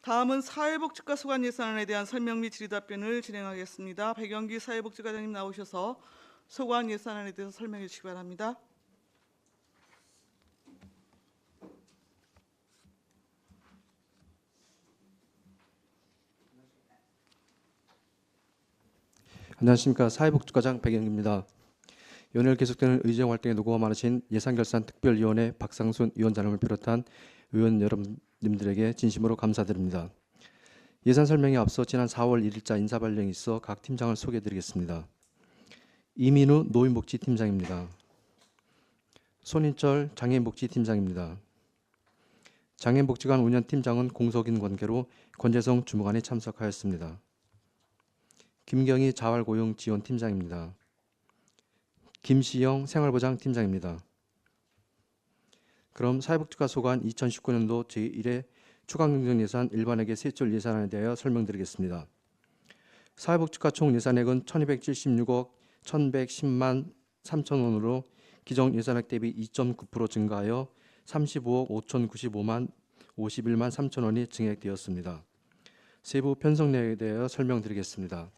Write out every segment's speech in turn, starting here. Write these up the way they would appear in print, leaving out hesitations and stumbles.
다음은 사회복지과 소관 예산안에 대한 설명 및 질의답변을 진행하겠습니다. 백영기 사회복지과장님 나오셔서 소관 예산안에 대해서 설명해 주시기 바랍니다. 안녕하십니까. 사회복지과장 백영기입니다. 연일 계속되는 의정활동에 노고가 많으신 예산결산특별위원회 박상순 위원장님을 비롯한 의원 여러분들에게 진심으로 감사드립니다. 예산 설명에 앞서 지난 4월 1일자 인사발령이 있어 각 팀장을 소개해드리겠습니다. 이민우 노인복지팀장입니다. 손인철 장애인복지팀장입니다. 장애인복지관 운영팀장은 공석인 관계로 권재성 주무관이 참석하였습니다. 김경희 자활고용지원팀장입니다. 김시영 생활보장팀장입니다. 그럼 사회복지과 소관 2019년도 제1회 추가경정예산 일반회계 세출 예산안에 대하여 설명드리겠습니다. 사회복지과 총 예산액은 1276억 1110만 3천 원으로 기존 예산액 대비 2.9% 증가하여 35억 5095만 51만 3천 원이 증액되었습니다. 세부 편성 내역에 대하여 설명드리겠습니다.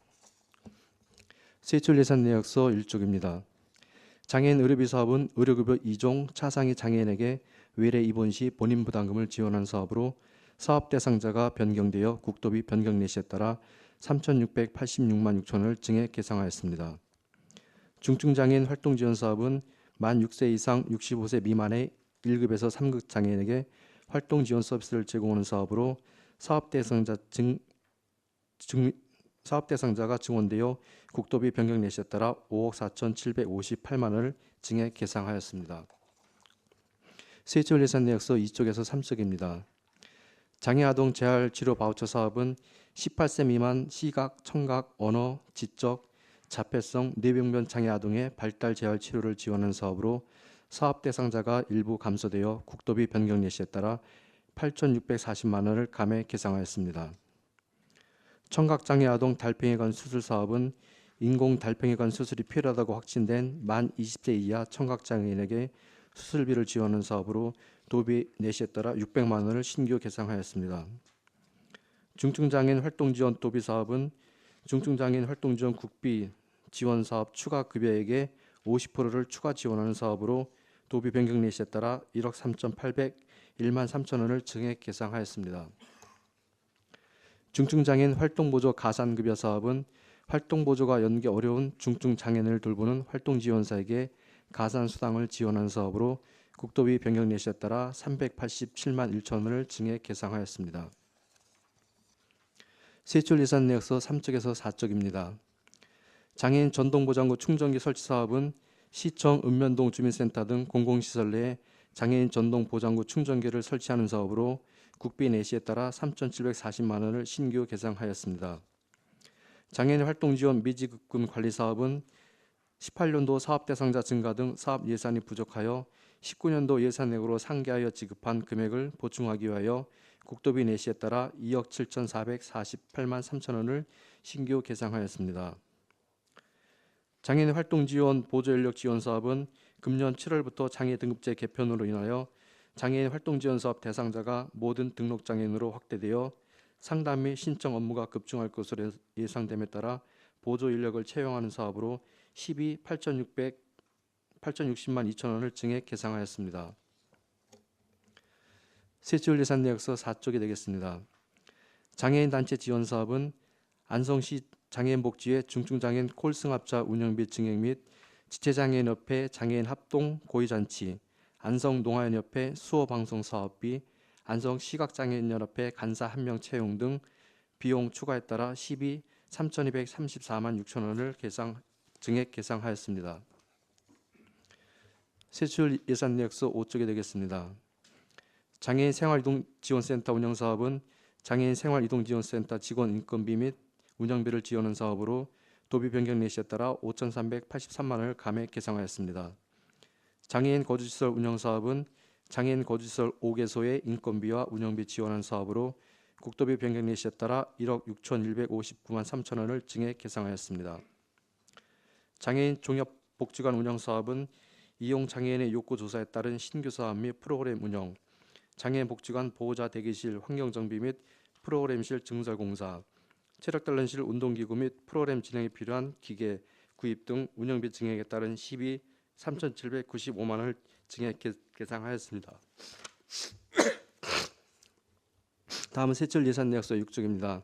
세출 예산 내역서 1쪽입니다. 장애인 의료비 사업은 의료급여 2종 차상위 장애인에게 외래 입원 시 본인 부담금을 지원하는 사업으로 사업 대상자가 변경되어 국도비 변경 내시에 따라 3,686만 6천 원을 증액 계상하였습니다. 중증장애인 활동지원 사업은 만 6세 이상 65세 미만의 1급에서 3급 장애인에게 활동지원 서비스를 제공하는 사업으로 사업 대상자가 증원되어 국도비 변경 내시에 따라 5억 4,758만 원을 증액 계상하였습니다. 세출 예산 내역서 2쪽에서 3쪽입니다. 장애아동 재활치료 바우처 사업은 18세 미만 시각, 청각, 언어, 지적, 자폐성, 뇌병변 장애아동의 발달 재활치료를 지원하는 사업으로 사업 대상자가 일부 감소되어 국도비 변경 내시에 따라 8,640만 원을 감액 계상하였습니다. 청각장애아동 달팽이관 수술 사업은 인공 달팽이관 수술이 필요하다고 확진된 만 20세 이하 청각장애인에게 수술비를 지원하는 사업으로 도비 내시에 따라 600만 원을 신규 계상하였습니다. 중증장애인 활동지원 도비 사업은 중증장애인 활동지원 국비 지원 사업 추가 급여액의 50%를 추가 지원하는 사업으로 도비 변경 내시에 따라 1억 3,801만 3천 원을 증액 계상하였습니다. 중증장애인 활동보조 가산급여 사업은 활동보조가 연계 어려운 중증장애인을 돌보는 활동지원사에게 가산수당을 지원하는 사업으로 국도비 변경 내시에 따라 387만 1천 원을 증액 계상하였습니다. 세출 예산 내역서 3쪽에서 4쪽입니다. 장애인 전동보장구 충전기 설치 사업은 시청 읍면동 주민센터 등 공공시설 내에 장애인 전동보장구 충전기를 설치하는 사업으로 국비 내시에 따라 3,740만 원을 신규 계상하였습니다. 장애인 활동지원 미지급금 관리 사업은 18년도 사업 대상자 증가 등 사업 예산이 부족하여 19년도 예산액으로 상기하여 지급한 금액을 보충하기 위하여 국도비 내시에 따라 2억 7,448만 3천 원을 신규 계상하였습니다. 장애인 활동지원 보조인력 지원 사업은 금년 7월부터 장애 등급제 개편으로 인하여 장애인 활동지원 사업 대상자가 모든 등록장애인으로 확대되어 상담 및 신청 업무가 급증할 것으로 예상됨에 따라 보조 인력을 채용하는 사업으로 8,060만 2천 원을 증액 계상하였습니다. 세출 예산 내역서 4쪽이 되겠습니다. 장애인 단체 지원 사업은 안성시 장애인복지회 중증장애인 콜승합자 운영비 증액 및 지체장애인협회 장애인 합동 고위잔치, 안성농아연협회 수어방송 사업비, 안성시각장애인연합회 간사 1명 채용 등 비용 추가에 따라 3,234만 6천 원을 증액 계상하였습니다. 세출 예산 내역서 5쪽이 되겠습니다. 장애인 생활이동지원센터 운영사업은 장애인 생활이동지원센터 직원 인건비 및 운영비를 지원하는 사업으로 도비 변경 내시에 따라 5,383만 원을 감액 계상하였습니다. 장애인 거주시설 운영사업은 장애인 거주시설 5개소의 인건비와 운영비 지원하는 사업으로 국도비 변경 내시에 따라 1억 6,159만 3천 원을 증액 계상하였습니다. 장애인 종합복지관 운영사업은 이용 장애인의 욕구 조사에 따른 신규 사업 및 프로그램 운영, 장애인 복지관 보호자 대기실 환경정비 및 프로그램실 증설공사, 체력단련실 운동기구 및 프로그램 진행에 필요한 기계 구입 등 운영비 증액에 따른 시비 3,795만 원을 증액 계상하였습니다. 다음은 세출 예산 내역서 6쪽입니다.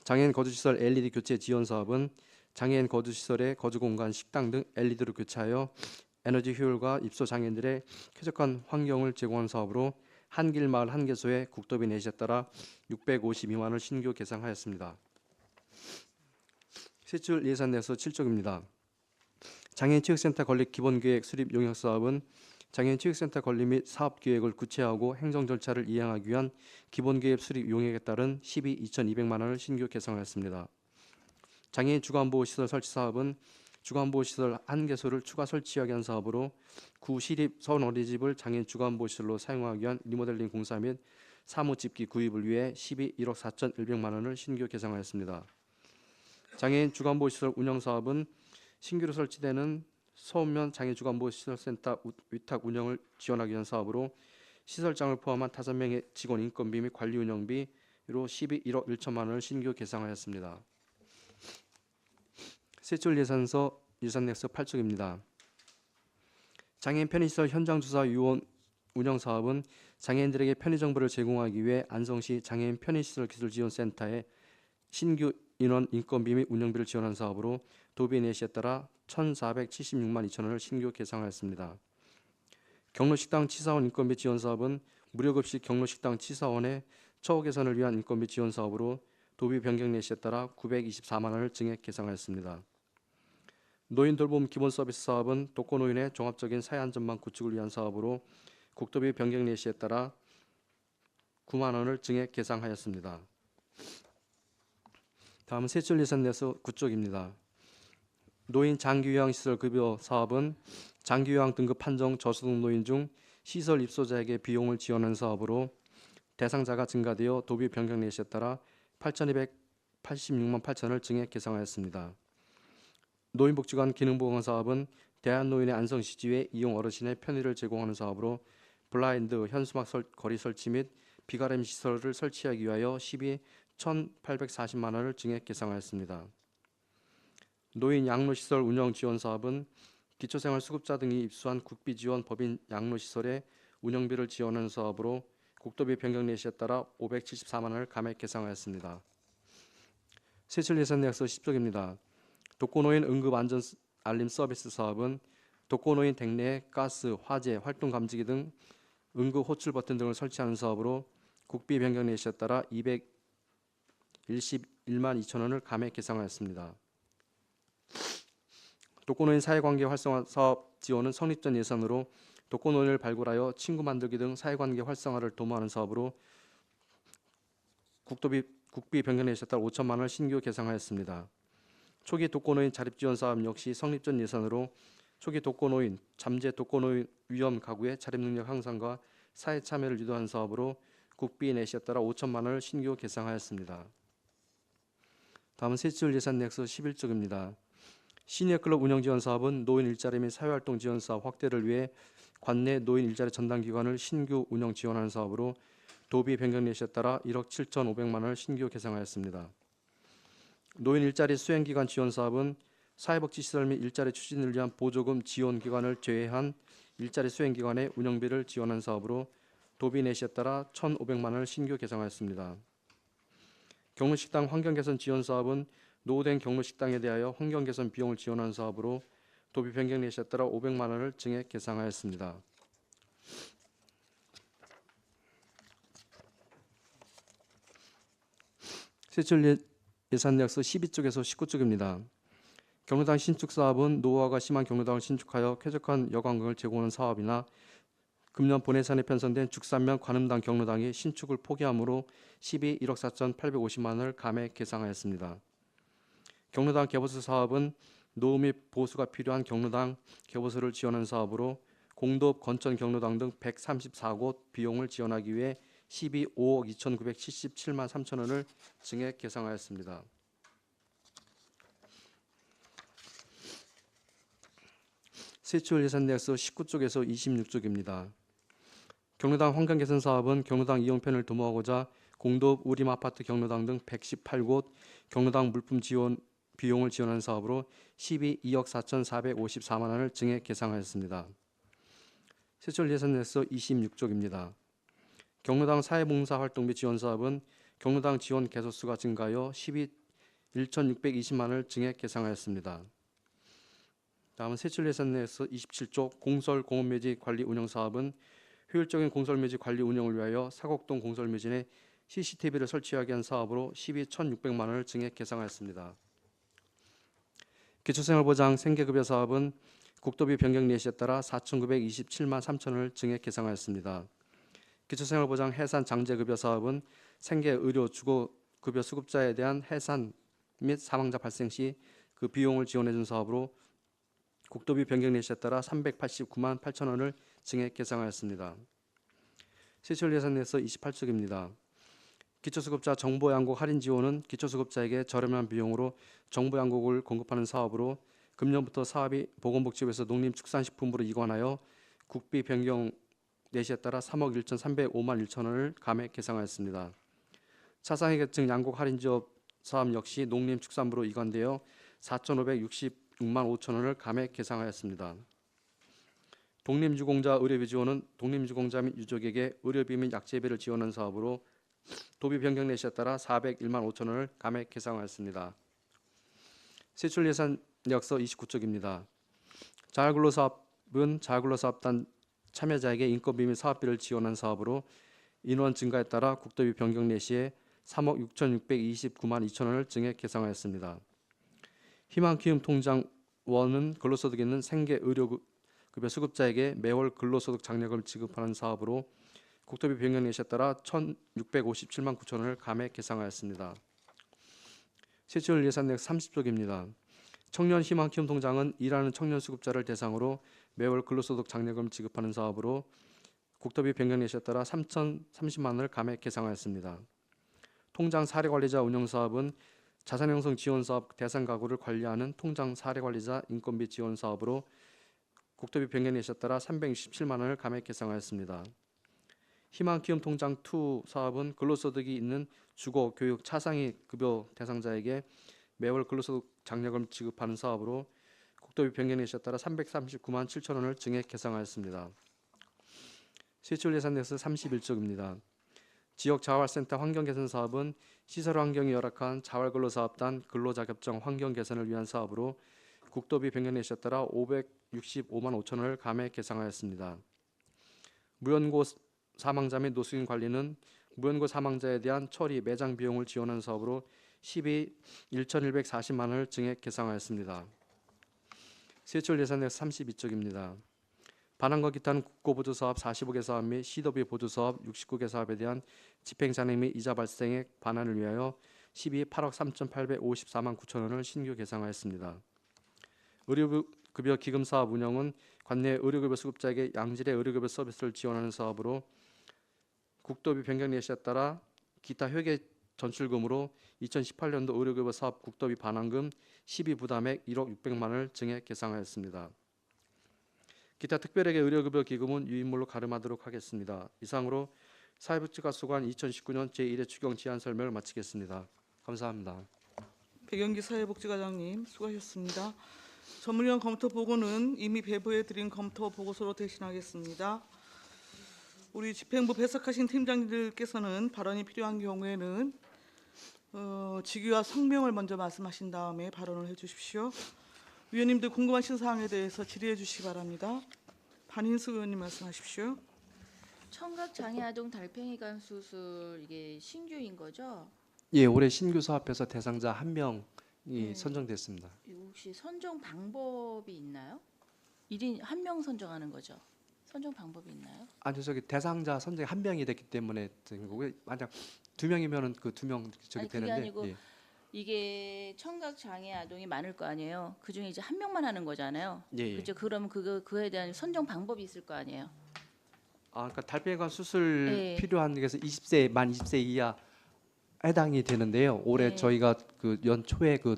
장애인 거주시설 LED 교체 지원 사업은 장애인 거주시설의 거주공간, 식당 등 LED로 교체하여 에너지 효율과 입소 장애인들의 쾌적한 환경을 제공하는 사업으로 한길 마을 한 개소에 국도비 내시에 따라 652만 원을 신규 계상하였습니다. 세출 예산 내역서 7쪽입니다. 장애인 체육센터 건립 기본계획 수립 용역 사업은 장애인 체육센터 건립 및 사업 계획을 구체화하고 행정 절차를 이행하기 위한 기본계획 수립 용역에 따른 시비 2,200만 원을 신규 계상하였습니다. 장애인 주간보호시설 설치 사업은 주간보호시설 한 개소를 추가 설치하기 위한 사업으로 구 시립 서원 어린이집을 장애인 주간보호시설로 사용하기 위한 리모델링 공사 및 사무집기 구입을 위해 시비 1억 4,100만 원을 신규 계상하였습니다. 장애인 주간보호시설 운영 사업은 신규로 설치되는 서운면 장애 주간보호시설센터 위탁 운영을 지원하기 위한 사업으로 시설장을 포함한 5명의 직원 인건비 및 관리 운영비로 시비 1억 1천만 원을 신규 계상하였습니다. 세출 예산서 예산 내역서 8쪽입니다. 장애인 편의시설 현장 주사 유원 운영 사업은 장애인들에게 편의 정보를 제공하기 위해 안성시 장애인 편의시설 기술지원센터에 신규 인원 인건비 및 운영비를 지원한 사업으로 도비 내시에 따라 1,476만 2천 원을 신규 계상하였습니다. 경로식당 치사원 인건비 지원 사업은 무료급식 경로식당 치사원의 처우 개선을 위한 인건비 지원 사업으로 도비 변경 내시에 따라 924만 원을 증액 계상하였습니다. 노인 돌봄 기본 서비스 사업은 독거노인의 종합적인 사회 안전망 구축을 위한 사업으로 국도비 변경 내시에 따라 9만 원을 증액 계상하였습니다. 다음은 세출 예산 내역서 9쪽입니다. 노인 장기요양시설 급여 사업은 장기요양 등급 판정 저소득 노인 중 시설 입소자에게 비용을 지원하는 사업으로 대상자가 증가되어 도비 변경 내시에 따라 8,286만 8천을 증액 계상하였습니다. 노인복지관 기능보강 사업은 대한노인의 안성시지회 이용 어르신의 편의를 제공하는 사업으로 블라인드 현수막 거리 설치 및 비가림 시설을 설치하기 위하여 시비 1,840만 원을 증액 계상하였습니다. 노인 양로시설 운영 지원 사업은 기초생활수급자 등이 입수한 국비지원 법인 양로시설의 운영비를 지원하는 사업으로 국도비 변경 내시에 따라 574만 원을 감액 계상하였습니다. 세출 예산 내역서 10쪽입니다. 독거노인 응급안전 알림 서비스 사업은 독거노인 댁 내에 가스, 화재, 활동 감지기 등 응급 호출 버튼 등을 설치하는 사업으로 국비 변경 내시에 따라 211만 2천 원을 감액 계상하였습니다. 독거노인 사회관계 활성화 사업 지원은 성립전 예산으로 독거노인을 발굴하여 친구 만들기 등 사회관계 활성화를 도모하는 사업으로 국비 변경 내시에 따라 5천만 원을 신규 계상하였습니다. 초기 독거노인 자립지원 사업 역시 성립전 예산으로 초기 독거노인, 잠재 독거노인 위험 가구의 자립 능력 향상과 사회 참여를 유도하는 사업으로 국비 내시에 따라 5천만 원을 신규 계상하였습니다. 다음은 세출 예산 내역서 11쪽입니다. 시니어클럽 운영 지원 사업은 노인 일자리 및 사회활동 지원 사업 확대를 위해 관내 노인 일자리 전담기관을 신규 운영 지원하는 사업으로 도비 변경 내시에 따라 1억 7,500만 원을 신규 계상하였습니다. 노인 일자리 수행기관 지원 사업은 사회복지시설 및 일자리 추진을 위한 보조금 지원 기관을 제외한 일자리 수행기관의 운영비를 지원한 사업으로 도비 내시에 따라 1,500만 원을 신규 계상하였습니다. 경로식당 환경개선 지원 사업은 노후된 경로식당에 대하여 환경개선 비용을 지원하는 사업으로 도비 변경 내시에 따라 500만 원을 증액 계상하였습니다. 세출 예산 내역서 12쪽에서 19쪽입니다. 경로당 신축 사업은 노후화가 심한 경로당을 신축하여 쾌적한 여관광을 제공하는 사업이나 금년 본 예산에 편성된 죽산면 관음당 경로당이 신축을 포기함으로 시비 1억 4,850만 원을 감액 계상하였습니다. 경로당 개보수 사업은 노후 및 보수가 필요한 경로당 개보수를 지원하는 사업으로 공도읍 건천 경로당 등 134곳 비용을 지원하기 위해 시비 5억 2,977만 3천 원을 증액 계상하였습니다. 세출 예산 내역서 19쪽에서 26쪽입니다. 경로당 환경개선 사업은 경로당 이용편을 도모하고자 공도읍 우림 아파트 경로당 등 118곳 경로당 물품 지원 비용을 지원하는 사업으로 12억 4,454만 원을 증액 계상하였습니다. 세출 예산 내에서 26쪽입니다. 경로당 사회봉사활동비 지원 사업은 경로당 지원 개소수가 증가하여 1,620만 원을 증액 계상하였습니다. 다음은 세출 예산 내에서 27쪽 공설 공업매직 관리 운영 사업은 효율적인 공설매직 관리 운영을 위하여 사곡동 공설매진에 CCTV를 설치하기 위한 사업으로 12,600만 원을 증액 계상하였습니다. 기초생활보장 생계급여 사업은 국도비 변경 예시에 따라 4,927만 3천 원을 증액 계상하였습니다. 기초생활보장 해산 장제급여 사업은 생계의료 주거급여 수급자에 대한 해산 및 사망자 발생 시 그 비용을 지원해준 사업으로 국도비 변경 예시에 따라 389만 8천 원을 증액 계상하였습니다. 세출 예산 내에서 28쪽입니다. 기초수급자 정보양국 할인 지원은 기초수급자에게 저렴한 비용으로 정보양국을 공급하는 사업으로 금년부터 사업이 보건복지부에서 농림축산식품부로 이관하여 국비 변경 예시에 따라 3억 1,305만 1천 원을 감액 계상하였습니다. 차상위 계층 양국 할인 지원 사업 역시 농림축산부로 이관되어 4,566만 5천 원을 감액 계상하였습니다. 독립유공자 의료비 지원은 독립유공자 및 유족에게 의료비 및 약제비를 지원하는 사업으로 도비 변경 예시에 따라 401만 5천 원을 감액 계상하였습니다. 세출 예산 내역서 29쪽입니다. 자활근로사업은 자활근로사업단 참여자에게 인건비 및 사업비를 지원한 사업으로 인원 증가에 따라 국도비 변경 예시에 3억 6,629만 2천 원을 증액 계상하였습니다. 희망기금 통장원은 근로소득 있는 생계의료급여 수급자에게 매월 근로소득 장려금을 지급하는 사업으로 국토비 변경 예시에 따라 1,657만 9천 원을 감액 계상하였습니다. 세출 예산 내역 30쪽입니다. 청년 희망기금 통장은 일하는 청년 수급자를 대상으로 매월 근로소득 장려금 지급하는 사업으로 국토비 변경 예시에 따라 3,030만 원을 감액 계상하였습니다. 통장 사례관리자 운영 사업은 자산형성 지원 사업 대상 가구를 관리하는 통장 사례관리자 인건비 지원 사업으로 국토비 변경 예시에 따라 367만 원을 감액 계상하였습니다. 희망기금 통장 2 사업은 근로소득이 있는 주거, 교육, 차상위 급여 대상자에게 매월 근로소득 장려금 지급하는 사업으로 국토비 변경 예시에 따라 339만 7천 원을 증액 계상하였습니다. 세출 예산 내에서 31쪽입니다. 지역 자활센터 환경 개선 사업은 시설 환경이 열악한 자활근로사업단 근로자격증 환경 개선을 위한 사업으로 국도비 변경 예시에 따라 565만 5천 원을 감액 계상하였습니다. 무연고 사망자 및 노숙인 관리는 무연고 사망자에 대한 처리 매장 비용을 지원하는 사업으로 1,140만 원을 증액 계상하였습니다. 세출 예산에서 32쪽입니다. 반환과 기타는 국고보조 사업 45개 사업 및 시도비 보조 사업 69개 사업에 대한 집행 잔액 및 이자 발생액 반환을 위하여 8억 3,854만 9천 원을 신규 계상하였습니다. 의료급여 기금 사업 운영은 관내 의료급여 수급자에게 양질의 의료급여 서비스를 지원하는 사업으로 국도비 변경 예시에 따라 기타 회계 전출금으로 2018년도 의료급여 사업 국도비 반환금 12부담액 1억 600만 원을 증액 계상하였습니다. 기타 특별회계 의료급여 기금은 유인물로 가름하도록 하겠습니다. 이상으로 사회복지과수관 2019년 제1회 추경 지안 설명을 마치겠습니다. 감사합니다. 백영기 사회복지과장님 수고하셨습니다. 전문위원 검토 보고는 이미 배부해드린 검토 보고서로 대신하겠습니다. 우리 집행부 배석하신 팀장님들께서는 발언이 필요한 경우에는 직위와 성명을 먼저 말씀하신 다음에 발언을 해주십시오. 위원님들 궁금하신 사항에 대해서 질의해 주시기 바랍니다. 반인수 의원님 말씀하십시오. 청각장애아동 달팽이관 수술 이게 신규인 거죠? 예, 올해 신규 사업에서 대상자 1명이 네. 선정됐습니다. 이거 혹시 선정 방법이 있나요? 1인 1명 선정하는 거죠? 선정 방법이 있나요? 아니 저기 대상자 선정이 1명이 됐기 때문에 된 거고요. 만약 2명이면은 그 2명 저기 아니, 그게 되는데 아니고 예. 이게 청각장애 아동이 많을 거 아니에요. 그 중에 이제 1명만 하는 거잖아요. 예, 예. 그렇죠. 그러면 그거에 대한 선정 방법이 있을 거 아니에요. 아, 그러니까 달팽이관 수술 네. 필요한 게서 20세 만 20세 이하 해당이 되는데요. 올해 네. 저희가 그 연초에 그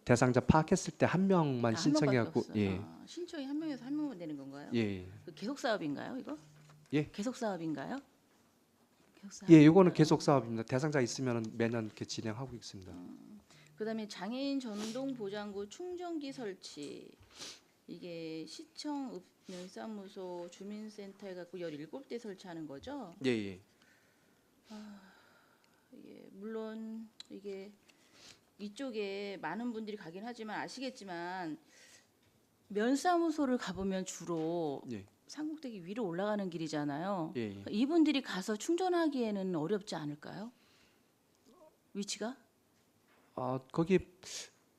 대상자 파악했을 때 1명만 아, 신청해 한 갖고 명밖에 없어. 예. 아, 신청이 1명에서 1명만 되는 건가요? 예. 그 계속 사업인가요, 이거? 예? 계속 사업인가요? 사업. 예, 이거는 계속 사업입니다. 대상자 있으면 매년 이렇게 진행하고 있습니다. 그다음에 장애인 전동 보장구 충전기 설치 이게 시청 면사무소 주민센터에 갖고 17대 설치하는 거죠. 예, 예. 이게 물론 이게 이쪽에 많은 분들이 가긴 하지만 아시겠지만 면사무소를 가보면 주로 예. 삼국대기 위로 올라가는 길이잖아요. 예, 예. 그러니까 이분들이 가서 충전하기에는 어렵지 않을까요? 위치가? 아, 거기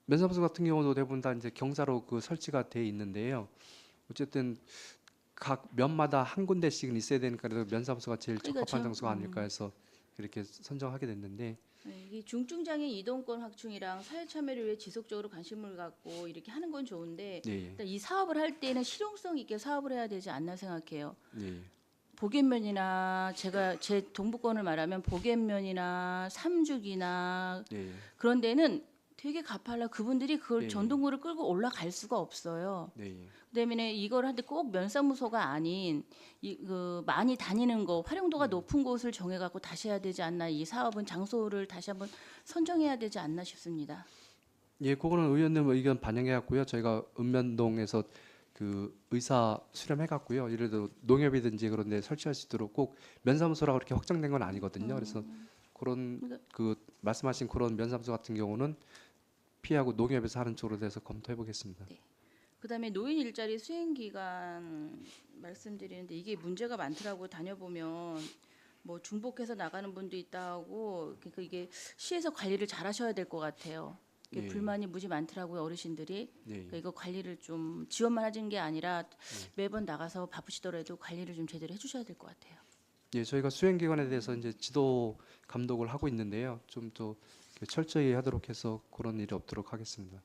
면사무소 같은 경우도 대부분 다 이제 경사로 그 설치가 돼 있는데요. 어쨌든 각 면마다 한 군데씩은 있어야 되니까 그래도 면사무소가 제일 적합한 그렇죠. 장소가 아닐까 해서 이렇게 선정하게 됐는데 네, 이게 중증장애인 이동권 확충이랑 사회 참여를 위해 지속적으로 관심을 갖고 이렇게 하는 건 좋은데 예, 예. 일단 이 사업을 할 때는 실용성 있게 사업을 해야 되지 않나 생각해요. 예, 예. 복연면이나 제가 제 동부권을 말하면 복연면이나 삼죽이나 예, 예. 그런 데는 되게 가팔라 그분들이 그걸 예. 전동구를 끌고 올라갈 수가 없어요. 예, 예. 그다음에 이걸 할 때 꼭 면사무소가 아닌 많이 다니는 거 활용도가 높은 곳을 정해 갖고 다시 해야 되지 않나. 이 사업은 장소를 다시 한번 선정해야 되지 않나 싶습니다. 예, 그거는 의원님 의견 반영해 갖고요. 저희가 읍면동에서 그 의사 수렴해 갖고요. 예를 들어 농협이든지 그런 데 설치할 수 있도록 꼭 면사무소라고 그렇게 확정된 건 아니거든요. 그래서 그런 그 말씀하신 그런 면사무소 같은 경우는 피하고 농협에서 하는 쪽으로 돼서 검토해 보겠습니다. 그다음에 노인 일자리 수행 기간 말씀드리는데 이게 문제가 많더라고요. 다녀보면 뭐 중복해서 나가는 분도 있다 하고 그러니까 이게 시에서 관리를 잘 하셔야 될 것 같아요. 이게 예. 불만이 무지 많더라고요. 어르신들이. 예, 그러니까 이거 관리를 좀 지원만 하는 게 아니라 매번 나가서 바쁘시더라도 관리를 좀 제대로 해주셔야 될 것 같아요. 예, 저희가 수행 기관에 대해서 이제 지도 감독을 하고 있는데요. 좀 더 철저히 하도록 해서 그런 일이 없도록 하겠습니다.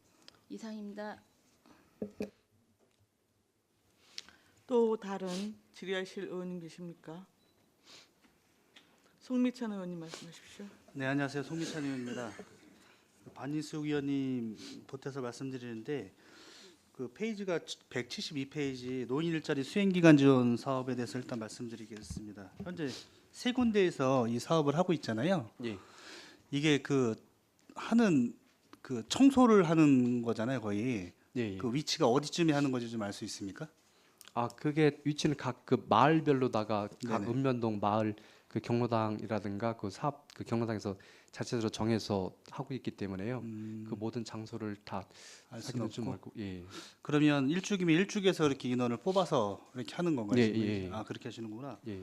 이상입니다. 또 다른 질의하실 의원님 계십니까? 송미찬 의원님 말씀하십시오. 네, 안녕하세요. 송미찬 의원입니다. 반인숙 의원님 보태서 말씀드리는데 그 페이지가 172페이지 노인 일자리 수행 기간 지원 사업에 대해서 일단 말씀드리겠습니다. 현재 세 군데에서 이 사업을 하고 있잖아요. 예. 이게 그 하는 그 청소를 하는 거잖아요, 거의. 예, 예. 그 위치가 어디쯤에 하는 건지 좀 알 수 있습니까? 아, 그게 위치는 각 그 마을별로다가 각 네네. 읍면동 마을 그 경로당이라든가 그 사업 그 경로당에서 자체적으로 정해서 하고 있기 때문에요. 그 모든 장소를 다 알 수는 하기는 좀 없고. 어렵고, 예. 그러면 일주기면 일주기에서 이렇게 인원을 뽑아서 이렇게 하는 건가요? 예, 지금? 예. 아, 그렇게 하시는구나. 예.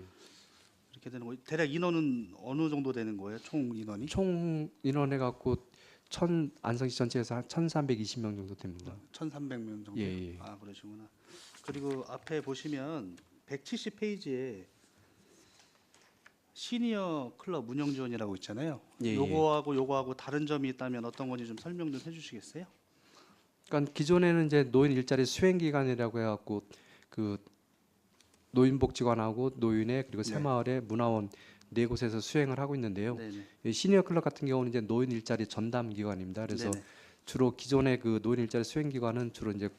이렇게 되는 거. 대략 인원은 어느 정도 되는 거예요? 총 인원이? 총 인원 해갖고 안성시 전체에서 한 1,320명 정도 됩니다. 1,300명 정도. 예, 예. 아, 그러시구나. 그리고 앞에 보시면 170페이지에 시니어 클럽 운영 지원이라고 있잖아요. 예, 예. 요거하고 다른 점이 있다면 어떤 건지 좀 설명 좀 해주시겠어요? 그러니까 기존에는 이제 노인 일자리 수행 기간이라고 해갖고 그 노인복지관하고 노인회 그리고 네. 새마을에 문화원 네 곳에서 수행을 하고 있는데요. 네네. 이 시니어 클럽 같은 경우는 이제 노인 일자리 전담 기관입니다. 그래서 네네. 주로 기존의 그 노인 일자리 수행 기관은 주로 이제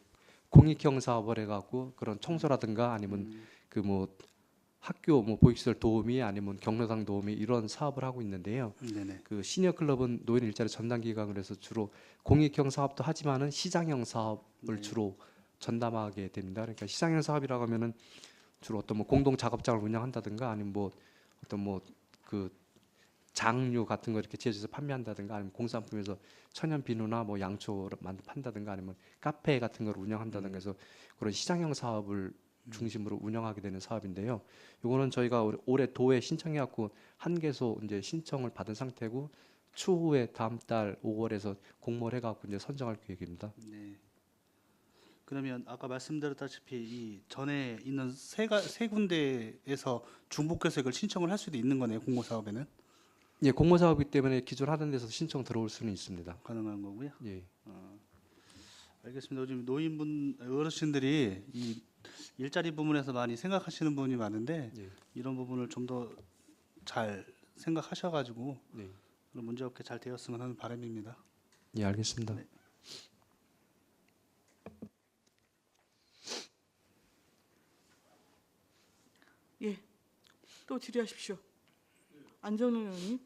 공익형 사업을 해갖고 그런 청소라든가 아니면 그 뭐 학교 뭐 보육시설 도우미 아니면 경로당 도우미 이런 사업을 하고 있는데요. 네네. 그 시니어 클럽은 노인 일자리 전담 기관으로 해서 주로 공익형 사업도 하지만은 시장형 사업을 네. 주로 전담하게 됩니다. 그러니까 시장형 사업이라고 하면은 주로 어떤 뭐 공동 작업장을 운영한다든가 아니면 뭐 어떤 뭐 그 장류 같은 거 이렇게 제조해서 판매한다든가 아니면 공산품에서 천연 비누나 뭐 양초를 판다든가 아니면 카페 같은 걸 운영한다든가 해서 그런 시장형 사업을 중심으로 운영하게 되는 사업인데요. 이거는 저희가 올해 도에 신청해 갖고 한 개소 이제 신청을 받은 상태고 추후에 다음 달 5월에서 공모를 해 갖고 이제 선정할 계획입니다. 네. 그러면 아까 말씀드렸다시피 이 전에 있는 세 군데에서 중복해서 이걸 신청을 할 수도 있는 거네요. 공모 사업에는 예, 공모 사업이기 때문에 기존 하던 데서 신청 들어올 수는 있습니다. 가능한 거고요. 예. 알겠습니다. 요즘 노인분 어르신들이 이 일자리 부분에서 많이 생각하시는 부분이 많은데 예. 이런 부분을 좀 더 잘 생각하셔가지고 네. 그런 문제 없게 잘 되었으면 하는 바람입니다. 예, 알겠습니다. 네. 예. 또 질의하십시오. 안정일 의원님.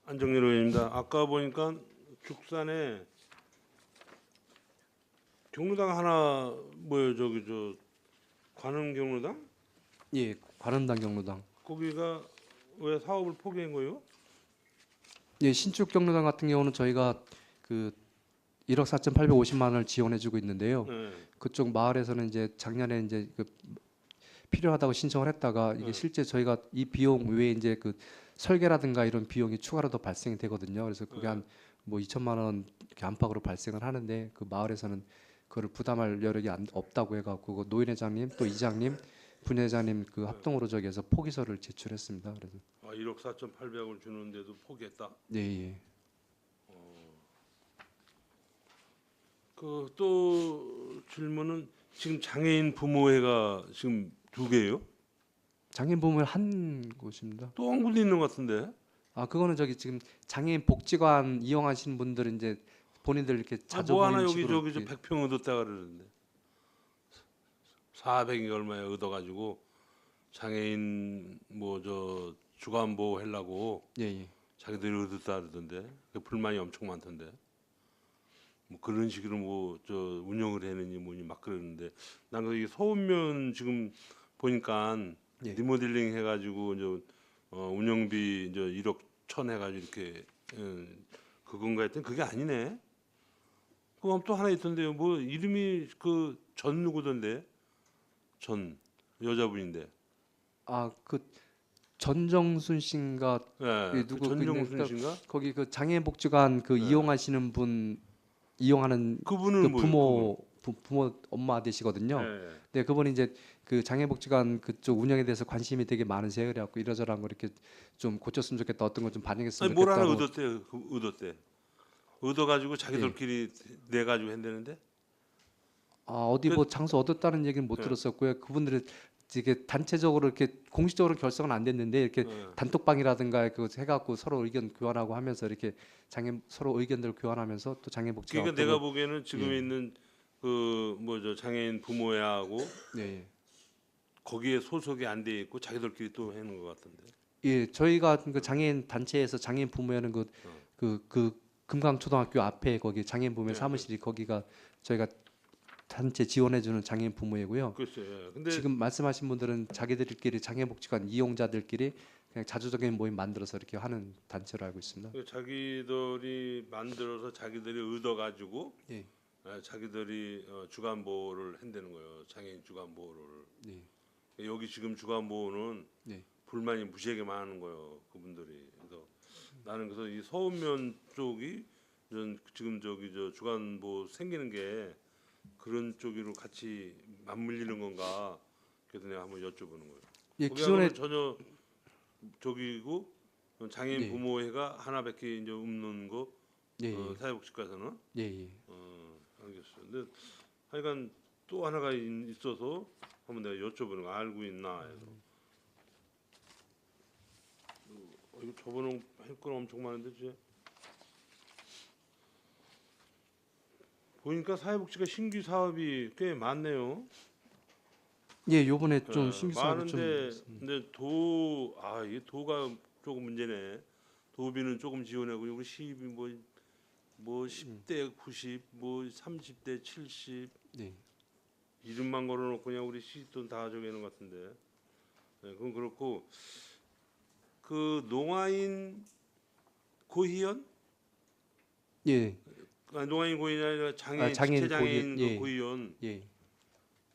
안정일 의원입니다. 아까 보니까 죽산에 경로당 하나 뭐요 저기 저 관음 경로당 예, 관음당 경로당. 거기가 왜 사업을 포기한 거예요? 예, 신축 경로당 같은 경우는 저희가 그 1억 4,850만 원을 지원해주고 있는데요. 네. 그쪽 마을에서는 이제 작년에 이제 그 필요하다고 신청을 했다가 이게 네. 실제 저희가 이 비용 외에 이제 그 설계라든가 이런 비용이 추가로 더 발생이 되거든요. 그래서 그게 네. 한 뭐 2천만 원 이렇게 안팎으로 발생을 하는데 그 마을에서는 그거를 부담할 여력이 없다고 해갖고 그 노인회장님 또 이장님 분회장님 그 합동으로 저기에서 포기서를 제출했습니다. 그래서 1억 4,800을 주는데도 포기했다. 네, 예. 그 또 질문은 지금 장애인 부모회가 지금 2개예요? 장애인 부모회 한 곳입니다. 또 한 군데 있는 것 같은데. 아 그거는 저기 지금 장애인 복지관 이용하시는 분들은 이제 본인들 이렇게 자주 뭐 하나 여기 모임식으로 저기 저 이렇게 100평 얻었다 그러는데 400이 얼마에 얻어가지고 장애인 뭐 저 주간보호 하려고 예, 예. 자기들이 얻었다 그러던데 그 불만이 엄청 많던데 뭐 그런 식으로 뭐 저 운영을 해느니 뭐니 막 그러는데 난 이 서운면 지금 보니까 예. 리모델링 해가지고 이제 운영비 이제 1억 1천 해가지고 이렇게 그건가 했더니 그게 아니네. 그럼 또 하나 있던데요. 뭐 이름이 그 전 누구던데? 전 여자분인데. 아 그 전정순 씨인가 예. 예, 그 누구 전정순 그 씨인가? 거기 그 장애인 복지관 그 네. 이용하시는 분 이용하는 그분은 그 뭐예요? 부모 엄마 되시거든요. 예. 네, 그분이 이제 그 장애복지관 그쪽 운영에 대해서 관심이 되게 많으세요. 그래갖고 이러저러한 거 이렇게 좀 고쳤으면 좋겠다, 어떤 거 좀 반영했으면 아니 뭘 하나 좋겠다고. 얻었대요. 그 얻었대. 얻어가지고 자기들끼리 내 가지고 한다는데. 아 어디 뭐 장소 얻었다는 얘기는 못 네. 들었었고요. 그분들은 이게 단체적으로 이렇게 공식적으로 결성은 안 됐는데 이렇게 예. 단톡방이라든가 그 해갖고 서로 의견 교환하고 하면서 이렇게 장애 서로 의견들을 교환하면서 또 장애복지가 그러니까 내가 보기에는 지금 예. 있는 그 뭐 저 장애인 부모회하고 네. 거기에 소속이 안 돼 있고 자기들끼리 또 하는 것 같은데. 예, 저희가 그 장애인 단체에서 장애인 부모회는 그 금강초등학교 앞에 거기 장애인 부모회 네, 사무실이 거기가 저희가 단체 지원해주는 장애인 부모회고요. 글쎄요. 예. 근데 지금 말씀하신 분들은 자기들끼리 장애복지관 이용자들끼리 그냥 자주적인 모임 만들어서 이렇게 하는 단체로 알고 있습니다. 그 자기들이 만들어서 자기들이 얻어가지고 예, 자기들이 주간 보호를 한다는 거예요. 장애인 주간 보호를. 예, 여기 지금 주간 보호는 예. 불만이 무지하게 많은 거예요. 그분들이. 그래서 나는 그래서 이 서운면 쪽이 전 지금 저기 저 주간 보호 생기는 게 그런 쪽으로 같이 맞물리는 건가? 그래서 내가 한번 여쭤보는 거예요. 예, 거기하고는 기존에 전혀 저기고 장애인 예. 부모회가 하나밖에 이제 없는 거 예, 예, 사회복지과에서는 예, 예. 알겠어요. 근데 하여간 또 하나가 있어서 한번 내가 여쭤보는 거 알고 있나 해서 이거 저번에 할 건 엄청 많은데 이제 보니까 사회복지가 신규 사업이 꽤 많네요. 예, 요번에 좀 예, 신규 사업이 좀 많은데 근데 이게 도가 조금 문제네. 도비는 조금 지원하고 우리 시입이 뭐 10대 90, 뭐 30대 70 예. 이름만 걸어놓고 그냥 우리 시돈 다 정해놓은 것 같은데. 네, 그건 그렇고 그 농아인 고희연? 예, 아니, 농아인 고희연이 아니라 장애인 장애인 지체장애인 고희연, 예. 고희연. 예.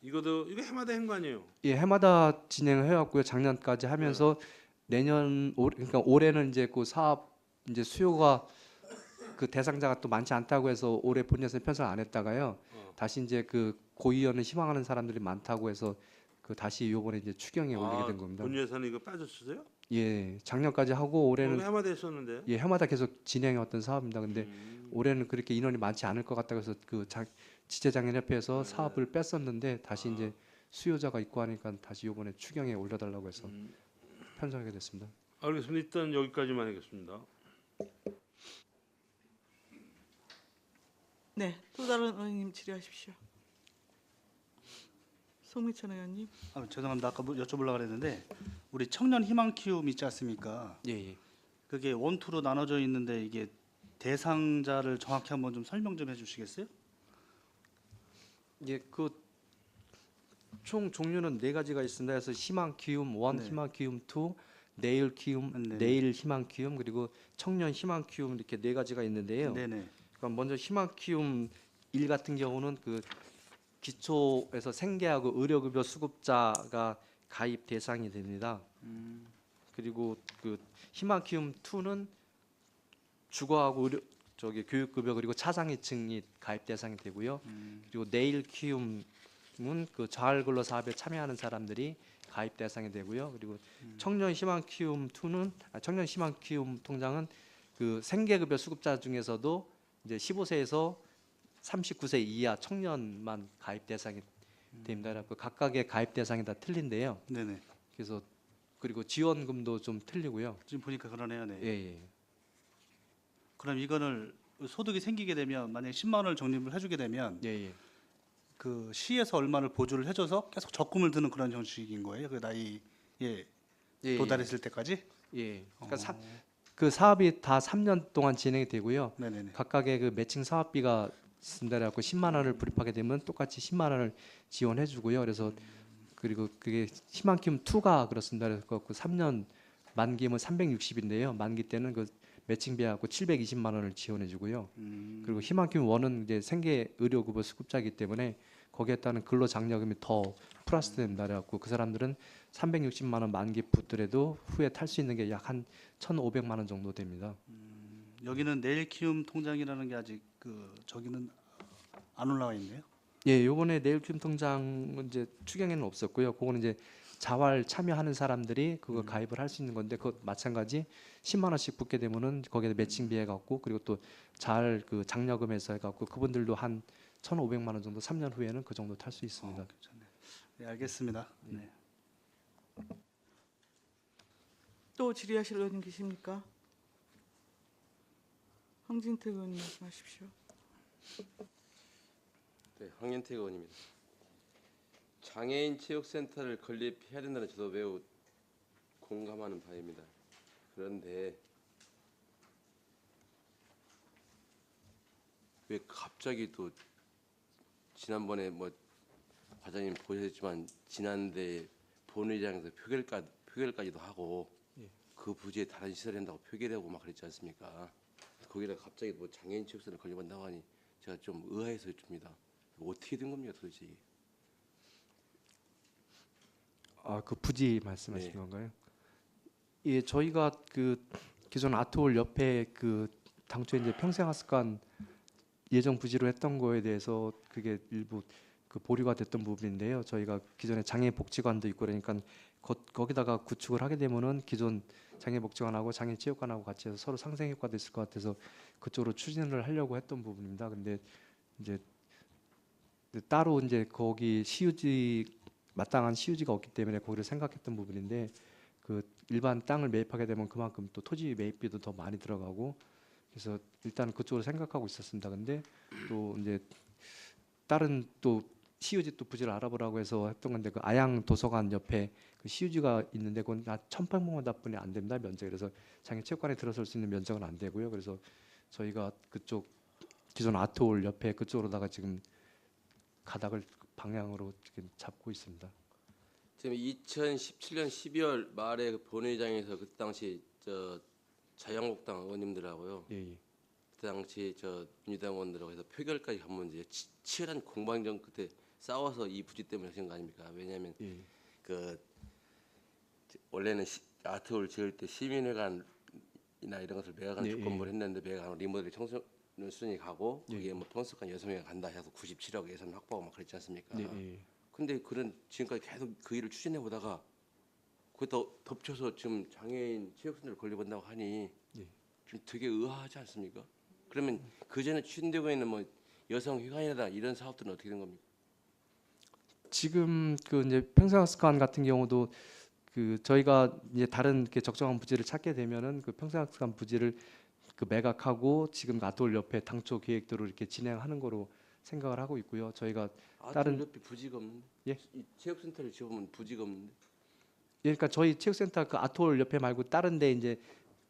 이거 해마다 한 거 아니에요? 예, 해마다 진행을 해왔고요. 작년까지 하면서 그러니까 올해는 이제 그 사업 이제 수요가 그 대상자가 또 많지 않다고 해서 올해 본예산 편성을 안 했다가요. 다시 이제 그 고의원을 희망하는 사람들이 많다고 해서 그 다시 요번에 이제 추경에 올리게 된 겁니다. 본 예산에 이거 빠졌어요? 예, 작년까지 하고 올해는 해마다 했었는데. 예, 해마다 계속 진행해 왔던 사업입니다. 근데 음. 올해는 그렇게 인원이 많지 않을 것 같다고 해서 그 지체장애인협회에서 사업을 뺐었는데 다시 이제 수요자가 있고 하니까 다시 요번에 추경에 올려달라고 해서 편성하게 됐습니다. 알겠습니다. 일단 여기까지만 하겠습니다. 네, 또 다른 의원님 질의하십시오. 송미찬 의원님. 죄송합니다. 아까 여쭤보려고 그랬는데 우리 청년 희망 키움 있지 않습니까? 예, 예. 그게 그게 원투로 나눠져 있는데 이게 대상자를 정확히 한번 좀 설명 좀 해주시겠어요? 예, 그 총 종류는 네 가지가 있습니다. 그래서 희망 키움 1, 네. 희망 키움 2, 내일 키움, 네. 내일 희망 키움 그리고 청년 희망 키움 이렇게 네 가지가 있는데요. 네네. 그럼 먼저 희망 키움 1 같은 경우는 그 기초에서 생계하고 의료급여 수급자가 가입 대상이 됩니다. 그리고 그 희망 키움 2는 주거하고 의료 교육급여 그리고 차상위층이 가입 대상이 되고요. 그리고 내일 키움은 그 자활근로 사업에 참여하는 사람들이 가입 대상이 되고요. 그리고 청년 희망 키움 2는 청년 희망 키움 통장은 그 생계급여 수급자 중에서도 이제 15세에서 39세 이하 청년만 가입 대상이 됩니다. 그래서 각각의 가입 대상이 다 틀린데요. 네네. 그래서 그리고 지원금도 좀 틀리고요. 지금 보니까 그러네요. 네. 예, 예. 그럼 이거를 소득이 생기게 되면 만약에 10만 원을 적립을 해주게 되면 예, 예. 그 시에서 얼마를 보조를 해줘서 계속 적금을 드는 그런 형식인 거예요. 그 나이에 예, 도달했을 때까지. 예. 그러니까 그 사업이 다 3년 동안 진행이 되고요. 네네네. 각각의 그 매칭 사업비가 있습니다. 그래서 10만 원을 불입하게 되면 똑같이 10만 원을 지원해 주고요. 그래서 그리고 그게 희망 키움 2가 그렇습니다. 그래서 그 3년 만기면 360인데요. 만기 때는 그 매칭비하고 720만 원을 지원해 주고요. 그리고 희망 키움 1은 이제 생계 의료급여 수급자이기 때문에 거기에 따른 근로장려금이 더 플러스 됩니다. 그래갖고 그 사람들은 360만 원 만기 붙더라도 후에 탈 수 있는 게 약 한 1,500만 원 정도 됩니다. 여기는 내일 키움 통장이라는 게 아직 그 저기는 안 올라와 있네요. 예, 요번에 내일 키움 통장은 이제 추경에는 없었고요. 그거는 이제 자활 참여하는 사람들이 그거 가입을 할 수 있는 건데 그것 마찬가지 10만 원씩 붙게 되면은 거기에 매칭비 해갖고 그리고 또 자활 그 장려금에서 해갖고 그분들도 한 1,500만 원 정도 3년 후에는 그 정도 탈 수 있습니다. 괜찮네. 네, 알겠습니다. 네. 또 질의하실 의원님 계십니까? 황진태 의원님 말씀하십시오. 네, 황현택 의원입니다. 장애인 체육센터를 건립해야 된다는 저도 매우 공감하는 바입니다. 그런데 왜 갑자기 또 지난번에 뭐 과장님 보셨지만 지난대 본회의장에서 표결까지도 하고 그 부지에 다른 시설이 한다고 표결하고 막 그랬지 않습니까? 거기다 갑자기 뭐 장애인 체육센터를 건립한다고 하니 제가 좀 의아해서 줍니다. 어떻게 된 겁니까 도대체 이게? 아, 그 부지 말씀하시는 네. 건가요? 예, 저희가 그 기존 아트홀 옆에 그 당초에 이제 평생학습관 예정 부지로 했던 거에 대해서 그게 일부 그 보류가 됐던 부분인데요. 저희가 기존에 장애복지관도 있고 그러니까 거기다가 구축을 하게 되면은 기존 장애복지관하고 장애체육관하고 같이 해서 서로 상생 효과도 있을 것 같아서 그쪽으로 추진을 하려고 했던 부분입니다. 근데 이제 따로 이제 거기 시유지 마땅한 시유지가 없기 때문에 거기를 생각했던 부분인데 그 일반 땅을 매입하게 되면 그만큼 또 토지 매입비도 더 많이 들어가고 그래서 일단 그쪽으로 생각하고 있었습니다. 근데 또 이제 다른 또 시유지 또 부지를 알아보라고 해서 했던 건데 그 아양 도서관 옆에 그 시유지가 있는데 그건 1,800평분이 안 됩니다 면적. 그래서 장애체육관에 들어설 수 있는 면적은 안 되고요. 그래서 저희가 그쪽 기존 아트홀 옆에 그쪽으로다가 지금 가닥을 방향으로 지금 잡고 있습니다. 지금 2017년 12월 말에 그 본회의장에서 그 당시 저 자유한국당 의원님들하고요. 예, 예. 그 당시 저 민주당 의원들하고 해서 표결까지 한번 이제 치열한 공방전 끝에 싸워서 이 부지 때문에 하신 거 아닙니까? 왜냐하면 예. 그 원래는 아트홀 지을 때 시민회관이나 이런 것을 매각하는 예, 조건부를 했는데 매각하는 리모델 청소년 수준이 가고 예. 거기에 뭐 평수관 6명이 간다 해서 97억 예산 확보하고 막 그랬지 않습니까? 네, 예. 근데 그런 지금까지 계속 그 일을 추진해 보다가 거기다 덮쳐서 지금 장애인 체육센터를 건립한다고 하니 예. 좀 되게 의아하지 않습니까? 그러면 그 전에 추진되고 있는 뭐 여성 휘관이나 이런 사업들은 어떻게 된 겁니까? 지금 그 이제 평생학습관 같은 경우도 그 저희가 이제 다른 이렇게 적정한 부지를 찾게 되면은 그 평생학습관 부지를 그 매각하고 지금 아트홀 옆에 당초 계획대로 이렇게 진행하는 거로 생각을 하고 있고요. 저희가 아tul 다른- 옆에 부지가 없는데. 예? 이 체육센터를 지어보면 부지가 없는데. 예, 그러니까 저희 체육센터 그 아톨 옆에 말고 다른데 이제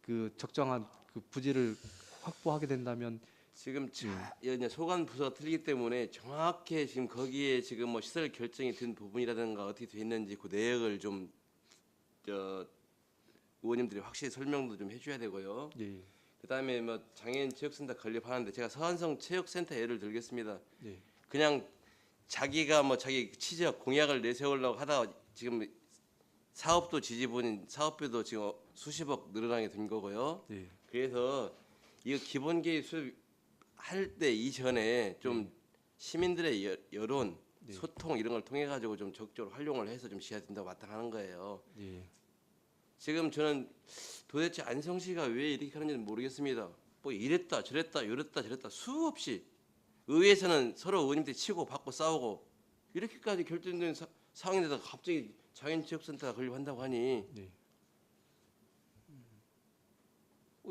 그 적정한 그 부지를 확보하게 된다면 지금 이제 소관 부서가 틀리기 때문에 정확히 지금 거기에 지금 뭐 시설 결정이 된 부분이라든가 어떻게 돼 있는지 그 내역을 좀 의원님들이 확실히 설명도 좀 해줘야 되고요. 예, 그다음에 뭐 장애인 체육센터 건립하는데 제가 서한성 체육센터 예를 들겠습니다. 예, 그냥 자기가 뭐 자기 취지와 공약을 내세우려고 하다가 지금 사업도 지지분인 사업비도 지금 수십억 늘어나게 된 거고요. 예, 그래서 이거 기본 개입 수업 할 때 이전에 좀 시민들의 여론, 네. 소통 이런 걸 통해 가지고 좀 적극적으로 활용을 해서 좀 지어야 된다고 마땅하는 거예요. 예, 지금 저는 도대체 안성시가 왜 이렇게 하는지는 모르겠습니다. 뭐 이랬다 저랬다 이랬다 저랬다 수없이 의회에서는 서로 의원님들이 치고 받고 싸우고 이렇게까지 결정된 상황인데다가 갑자기 장애인체육센터가 건립한다고 하니 네.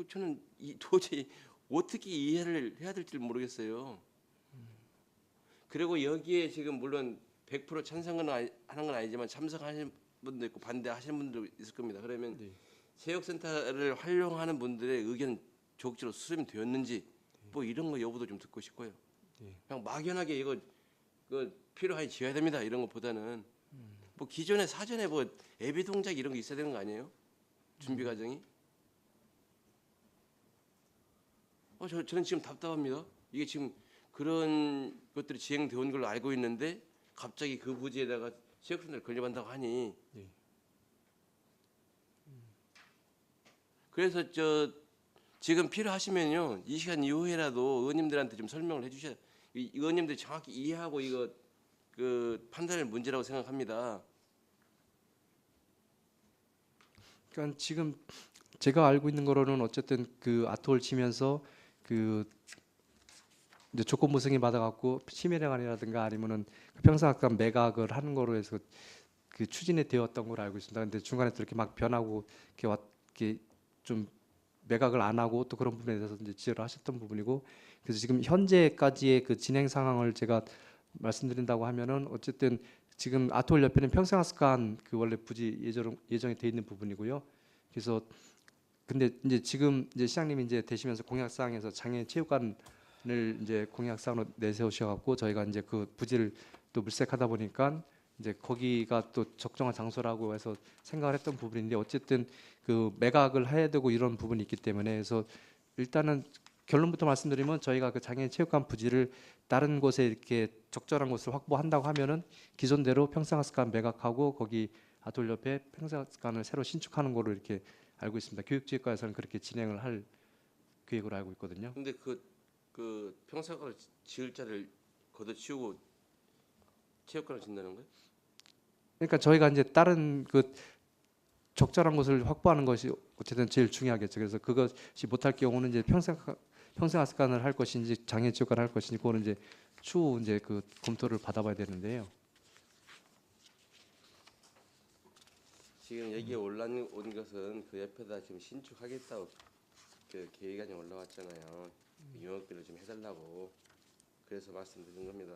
저는 도저히 어떻게 이해를 해야 될지 모르겠어요. 그리고 여기에 지금 물론 100% 찬성은 하는 건 아니지만 참석하시는 분도 있고 반대하시는 분도 있을 겁니다. 그러면 네. 체육센터를 활용하는 분들의 의견 적극적으로 수렴되었는지 뭐 이런 거 여부도 좀 듣고 싶고요. 네. 그냥 막연하게 이거 필요하게 지어야 됩니다 이런 것보다는 뭐 기존에 사전에 뭐 예비 동작 이런 게 있어야 되는 거 아니에요? 준비 과정이? 저는 지금 답답합니다. 이게 지금 그런 것들이 진행되어 온 걸로 알고 있는데 갑자기 그 부지에다가 체육센터를 건립한다고 하니 네. 그래서 지금 필요하시면요 이 시간 이후에라도 의원님들한테 좀 설명을 해주셔야 이 의원님들이 정확히 이해하고 이거 그 판단할 문제라고 생각합니다. 그러니까 지금 제가 알고 있는 거로는 어쨌든 그 아톨 치면서 그 이제 조건부 승인 받아갖고 심의령안이라든가 아니면은 그 평상학관 매각을 하는 거로 해서 그 추진이 되었던 걸로 알고 있습니다. 근데 중간에 또 이렇게 막 변하고 이렇게 좀 매각을 안 하고 또 그런 부분에 대해서 이제 지적을 하셨던 부분이고 그래서 지금 현재까지의 그 진행 상황을 제가 말씀드린다고 하면은 어쨌든 지금 아톨 옆에는 평생학습관 그 원래 부지 예정이 돼 있는 부분이고요. 그래서 근데 이제 지금 이제 시장님이 이제 되시면서 공약사항에서 장애인 체육관을 이제 공약사항으로 내세우셔갖고 저희가 이제 그 부지를 또 물색하다 보니까 이제 거기가 또 적정한 장소라고 해서 생각을 했던 부분인데 어쨌든 그 매각을 해야 되고 이런 부분이 있기 때문에 그래서 일단은 결론부터 말씀드리면 저희가 그 장애인 체육관 부지를 다른 곳에 이렇게 적절한 곳을 확보한다고 하면은 기존대로 평생학습관 매각하고 거기 아톨 옆에 평생학습관을 새로 신축하는 거로 이렇게 알고 있습니다. 교육지휘과에서는 그렇게 진행을 할 계획으로 알고 있거든요. 근데 그 평사관을 지을 자를 걷어치우고 체육관을 짓는다는 거예요? 그러니까 저희가 이제 다른 그 적절한 곳을 확보하는 것이 어쨌든 제일 중요하겠죠. 그래서 그것이 못할 경우는 이제 평생학습관을 할 것인지 장애체육관을 할 것인지 그거는 이제 추후 이제 그 검토를 받아봐야 되는데요. 지금 여기에 온 것은 그 옆에다 지금 신축하겠다고 그 계획안이 올라왔잖아요. 그 용역비를 좀 해달라고 그래서 말씀드린 겁니다.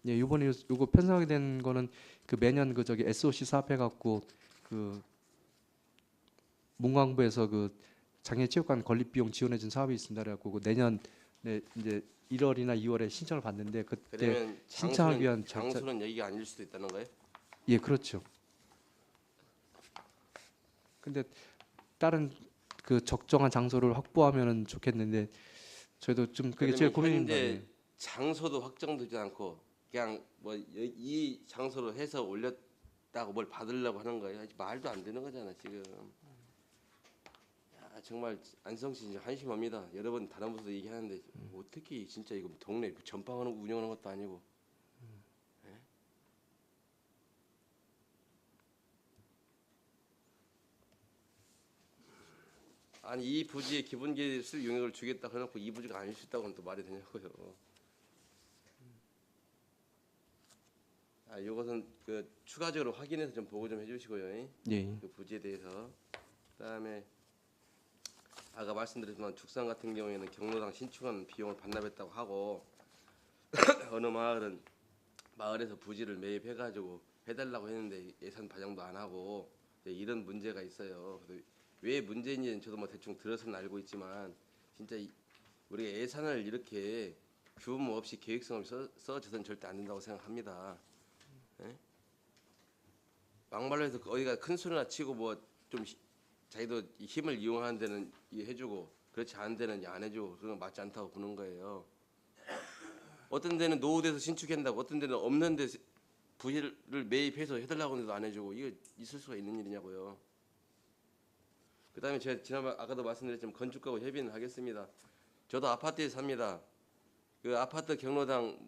예, 이번에 요거 편성하게 된 거는 그 매년 그 저기 SOC 사업해 갖고 그 문광부에서 그 장애체육관 건립 비용 지원해 준 사업이 있습니다. 그래 갖고 내년에 이제 1월이나 2월에 신청을 받는데 그때 그러면 신청하기 위한 장소는 여기가 아닐 수도 있다는 거예요? 예, 그렇죠. 근데 다른 그 적정한 장소를 확보하면은 좋겠는데 저희도 좀 그게 제일 그러면 고민입니다. 현재 예. 장소도 확정되지 않고 그냥 뭐 이 장소로 해서 올렸다고 뭘 받으려고 하는 거예요. 아직 말도 안 되는 거잖아 지금. 야, 정말 안성시 진짜 한심합니다. 여러 번 다른 분도 얘기하는데 어떻게 진짜 이거 동네 전방으로 운영하는 것도 아니고. 예? 아니 이 부지에 기본계 수익 용역을 주겠다 해놓고 이 부지가 아닐 수 있다고는 또 말이 되냐고요. 이것은 그 추가적으로 확인해서 좀 보고 좀 해주시고요. 예. 그 부지에 대해서. 그다음에 아까 말씀드렸지만 죽산 같은 경우에는 경로당 신축한 비용을 반납했다고 하고 어느 마을은 마을에서 부지를 매입해가지고 해달라고 했는데 예산 반영도 안 하고 이런 문제가 있어요. 그래서 왜 문제인지는 저도 뭐 대충 들어서는 알고 있지만 진짜 우리가 예산을 이렇게 규모 없이 계획성 없이 써줘서는 절대 안 된다고 생각합니다. 예? 막말로 해서 어디가 큰 소리나 치고 뭐 좀 자기도 이 힘을 이용하는 데는 해주고 그렇지 않은 데는 안 해주고 그건 맞지 않다고 보는 거예요. 어떤 데는 노후돼서 신축한다고 어떤 데는 없는데 부지를 매입해서 해달라고 하는데도 안 해주고 이거 있을 수가 있는 일이냐고요. 그다음에 제가 지난번 아까도 말씀드렸지만 건축가하고 협의는 하겠습니다. 저도 아파트에 삽니다. 그 아파트 경로당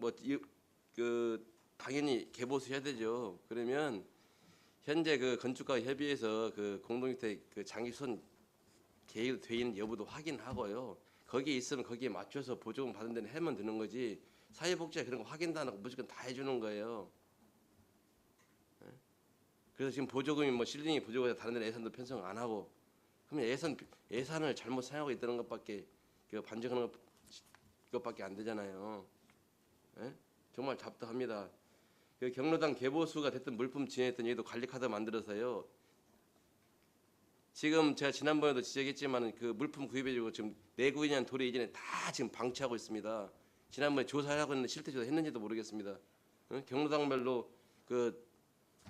그 당연히 개보수 해야 되죠. 그러면 현재 그 건축가 협의회에서 그 공동주택 그 장기선 계획돼 있는 여부도 확인하고요. 거기에 있으면 거기에 맞춰서 보조금 받은 데는 하면 되는 거지. 사회복지가 그런 거 확인도 안 하고 무조건 다 해주는 거예요. 예? 그래서 지금 보조금이 뭐 실링이 부족해서 다른 데는 예산도 편성 안 하고 그러면 예산을 잘못 사용하고 있다는 것밖에 그 반증하는 것밖에 안 되잖아요. 예? 정말 답답합니다. 그 경로당 개보수가 됐든 물품 지원했든 얘도 관리 카드 만들어서요. 지금 제가 지난번에도 지적했지만 그 물품 구입해주고 지금 내구인한 도로 이전에 다 지금 방치하고 있습니다. 지난번에 조사하고 있는데 실태 조사 했는지도 모르겠습니다. 경로당별로 그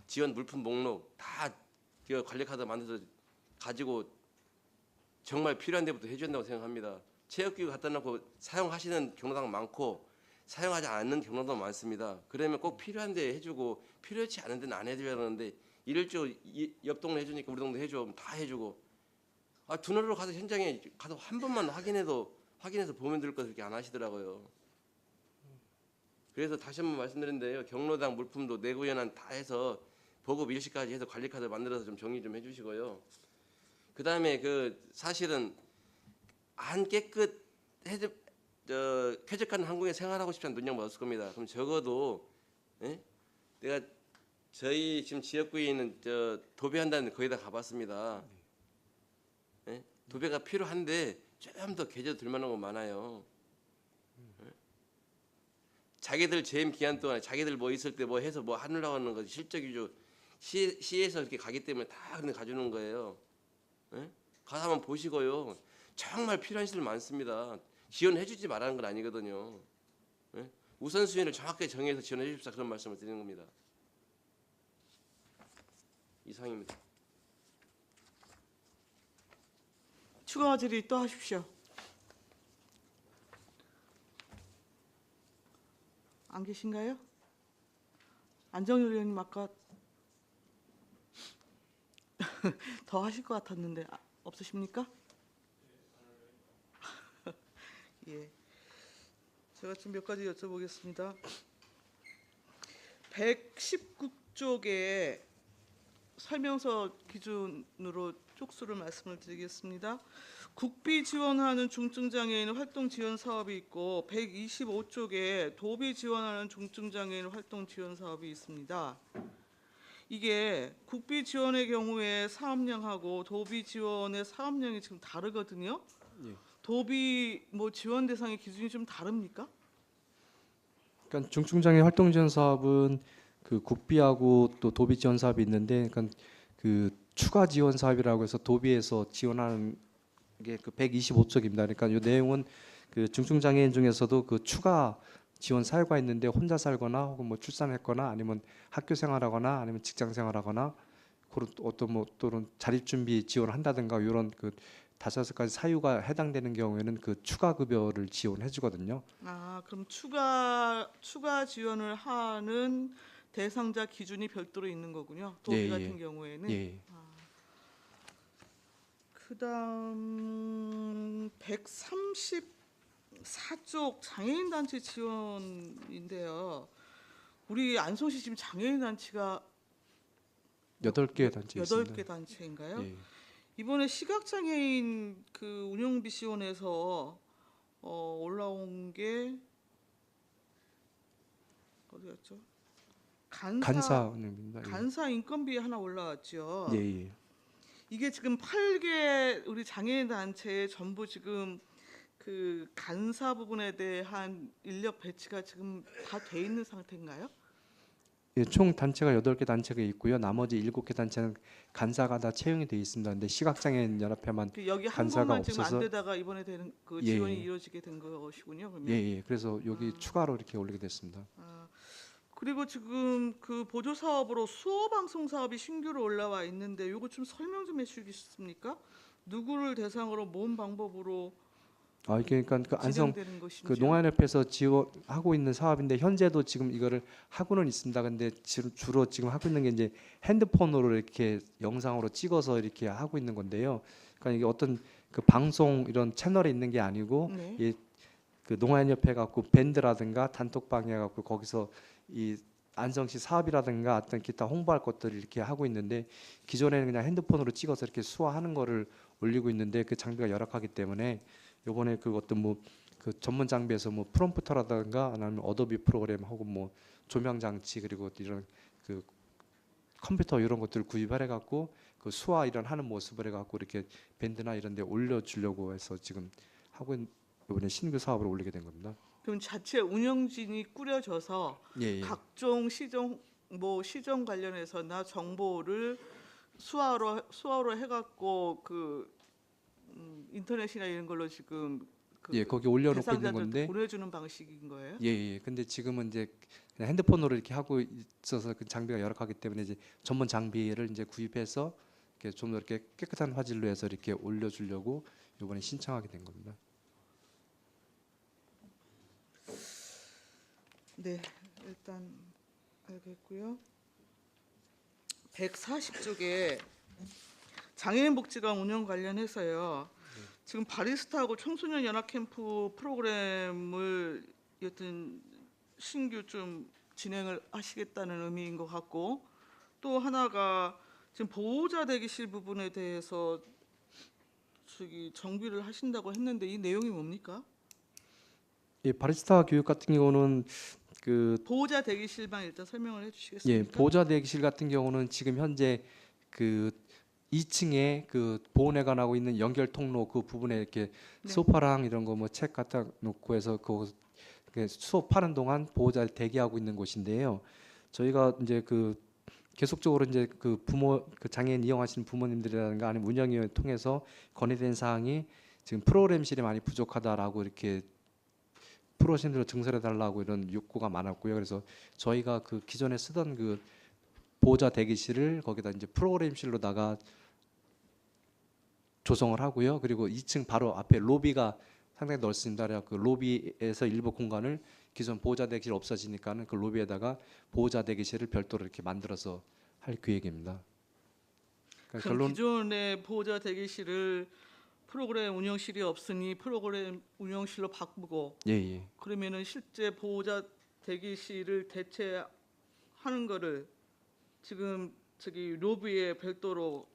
지원 물품 목록 다 관리 카드 만들어서 가지고 정말 필요한 데부터 해줘야 된다고 생각합니다. 체육기구 갖다 놓고 사용하시는 경로당 많고 사용하지 않는 경로도 많습니다. 그러면 꼭 필요한 데 해주고 필요치 않은 데는 안 해줘야 하는데 이럴 줄 옆 동네 해주니까 우리 동네 해줘 다 해주고 두뇌로 가서 현장에 가서 한 번만 확인해서 보면 될 것을 이렇게 안 하시더라고요. 그래서 다시 한번 말씀드린데요. 경로당 물품도 내구 연한 다 해서 보급 일시까지 해서 관리 카드 만들어서 좀 정리 좀 해주시고요. 그다음에 그 사실은 안 쾌적한 항공에 생활하고 싶지 않은 눈여겨 없을 겁니다. 그럼 적어도 내가 저희 지금 지역구에 있는 도배한다는 거기다 가봤습니다. 도배가 필요한데 좀 더 계절 들만한 거 많아요. 자기들 재임 기간 동안에 자기들 뭐 있을 때 뭐 해서 뭐 하려고 하는 거 실적 위주 시에서 이렇게 가기 때문에 다 그런데 가주는 거예요. 가서 한번 보시고요. 정말 필요한 시설 많습니다. 지원해주지 말라는 건 아니거든요. 우선순위를 정확하게 정해서 지원해 주십사 그런 말씀을 드리는 겁니다. 이상입니다. 추가 질의 또 하십시오. 안 계신가요? 안정일 의원님 아까 더 하실 것 같았는데 없으십니까? 예. 제가 지금 몇 가지 여쭤보겠습니다. 119쪽에 설명서 기준으로 쪽수를 말씀을 드리겠습니다. 국비 지원하는 중증장애인 활동 지원 사업이 있고 125쪽에 도비 지원하는 중증장애인 활동 지원 사업이 있습니다. 이게 국비 지원의 경우에 사업량하고 도비 지원의 사업량이 지금 다르거든요. 예. 도비 뭐 지원 대상의 기준이 좀 다릅니까? 그러니까 중증장애 활동 지원 사업은 그 국비하고 또 도비 지원 사업이 있는데, 그러니까 그 추가 지원 사업이라고 해서 도비에서 지원하는 게 그 125쪽입니다. 그러니까 이 내용은 그 중증장애인 중에서도 그 추가 지원 사유가 있는데 혼자 살거나 혹은 뭐 출산했거나 아니면 학교 생활하거나 아니면 직장 생활하거나 그런 어떤 뭐 또는 자립 준비 지원한다든가 이런 그 5가지 사유가 해당되는 경우에는 그 추가 급여를 지원해 주거든요. 아, 그럼 추가 지원을 하는 대상자 기준이 별도로 있는 거군요. 도비 예, 같은 예. 경우에는. 예. 그다음 134쪽 장애인 단체 지원인데요. 우리 안성시 지금 장애인 단체가 8개 단체 있습니다. 8개 단체인가요? 예. 이번에 시각장애인 그 운영비 지원에서 올라온 게 어디였죠? 간사 운영입니다. 예. 간사 인건비 하나 올라왔죠. 예, 예. 이게 지금 8개 우리 장애인 단체에 전부 지금 그 간사 부분에 대한 인력 배치가 지금 다 돼 있는 상태인가요? 예, 총 단체가 8개 단체가 있고요. 나머지 7개 단체는 간사가 다 채용이 돼 있습니다. 근데 시각장애인 연합회만 그 여기 한 간사가 곳만 지금 안 없어서 되다가 이번에 되는 그 예, 지원이 예. 이루어지게 된 것이군요. 그러면. 예. 그래서 여기 추가로 이렇게 올리게 됐습니다. 그리고 지금 그 보조 사업으로 수어 방송 사업이 신규로 올라와 있는데 이거 좀 설명 좀 해주시겠습니까? 누구를 대상으로 뭔 방법으로 이게 그러니까 그 안성 진행되는 것인지. 그 농아연협에서 지원하고 있는 사업인데 현재도 지금 이거를 하고는 있습니다. 근데 주로 지금 하고 있는 게 이제 핸드폰으로 이렇게 영상으로 찍어서 이렇게 하고 있는 건데요. 그러니까 이게 어떤 그 방송 이런 채널에 있는 게 아니고 네. 이 그 농아연협회 갖고 밴드라든가 단톡방에 갖고 거기서 이 안성시 사업이라든가 어떤 기타 홍보할 것들을 이렇게 하고 있는데 기존에는 그냥 핸드폰으로 찍어서 이렇게 수화하는 거를 올리고 있는데 그 장비가 열악하기 때문에 요번에 그 어떤 뭐 그 전문 장비에서 뭐 프롬프터라든가 아니면 어도비 프로그램 혹은 뭐 조명 장치 그리고 이런 그 컴퓨터 이런 것들을 구입해 갖고 그 수화 이런 하는 모습을 해 갖고 이렇게 밴드나 이런 데 올려 주려고 해서 지금 하고 이번에 신규 사업을 올리게 된 겁니다. 그럼 자체 운영진이 꾸려져서 예. 각종 시정 관련해서나 정보를 수화로 해갖고 그 인터넷이나 이런 걸로 지금 그 예, 거기 올려놓고 있는 대상자들한테 건데 보내주는 방식인 거예요? 예. 근데 지금은 이제 그냥 핸드폰으로 이렇게 하고 있어서 그 장비가 열악하기 때문에 이제 전문 장비를 이제 구입해서 이렇게 좀 더 이렇게 깨끗한 화질로 해서 이렇게 올려주려고 이번에 신청하게 된 겁니다. 네, 일단 알겠고요. 140쪽에 장애인 복지관 운영 관련해서요. 지금 바리스타하고 청소년 연합 캠프 프로그램을 여튼 신규 좀 진행을 하시겠다는 의미인 것 같고 또 하나가 지금 보호자 대기실 부분에 대해서 저기 정비를 하신다고 했는데 이 내용이 뭡니까? 예, 바리스타 교육 같은 경우는 그 보호자 대기실만 일단 설명을 예, 해주시겠습니까? 보호자 대기실 같은 경우는 지금 현재 그 2층에 그 보호내관하고 있는 연결 통로 그 부분에 이렇게 네. 소파랑 이런 거 뭐 책 갖다 놓고 해서 그 수업하는 동안 보호자를 대기하고 있는 곳인데요. 저희가 이제 그 계속적으로 이제 그 부모 그 장애인 이용하시는 부모님들이라든가 아니면 운영위원 통해서 건의된 사항이 지금 프로그램실이 많이 부족하다라고 이렇게 프로신들로 증설해 달라고 이런 욕구가 많았고요. 그래서 저희가 그 기존에 쓰던 그 보호자 대기실을 거기다 이제 프로그램실로다가 조성을 하고요. 그리고 2층 바로 앞에 로비가 상당히 넓습니다. 그래서 그 로비에서 일부 공간을 기존 보호자 대기실 없어지니까는 그 로비에다가 보호자 대기실을 별도로 이렇게 만들어서 할 계획입니다. 그러니까 그럼 기존의 보호자 대기실을 프로그램 운영실이 없으니 프로그램 운영실로 바꾸고 예. 그러면은 실제 보호자 대기실을 대체하는 거를 지금 저기 로비에 별도로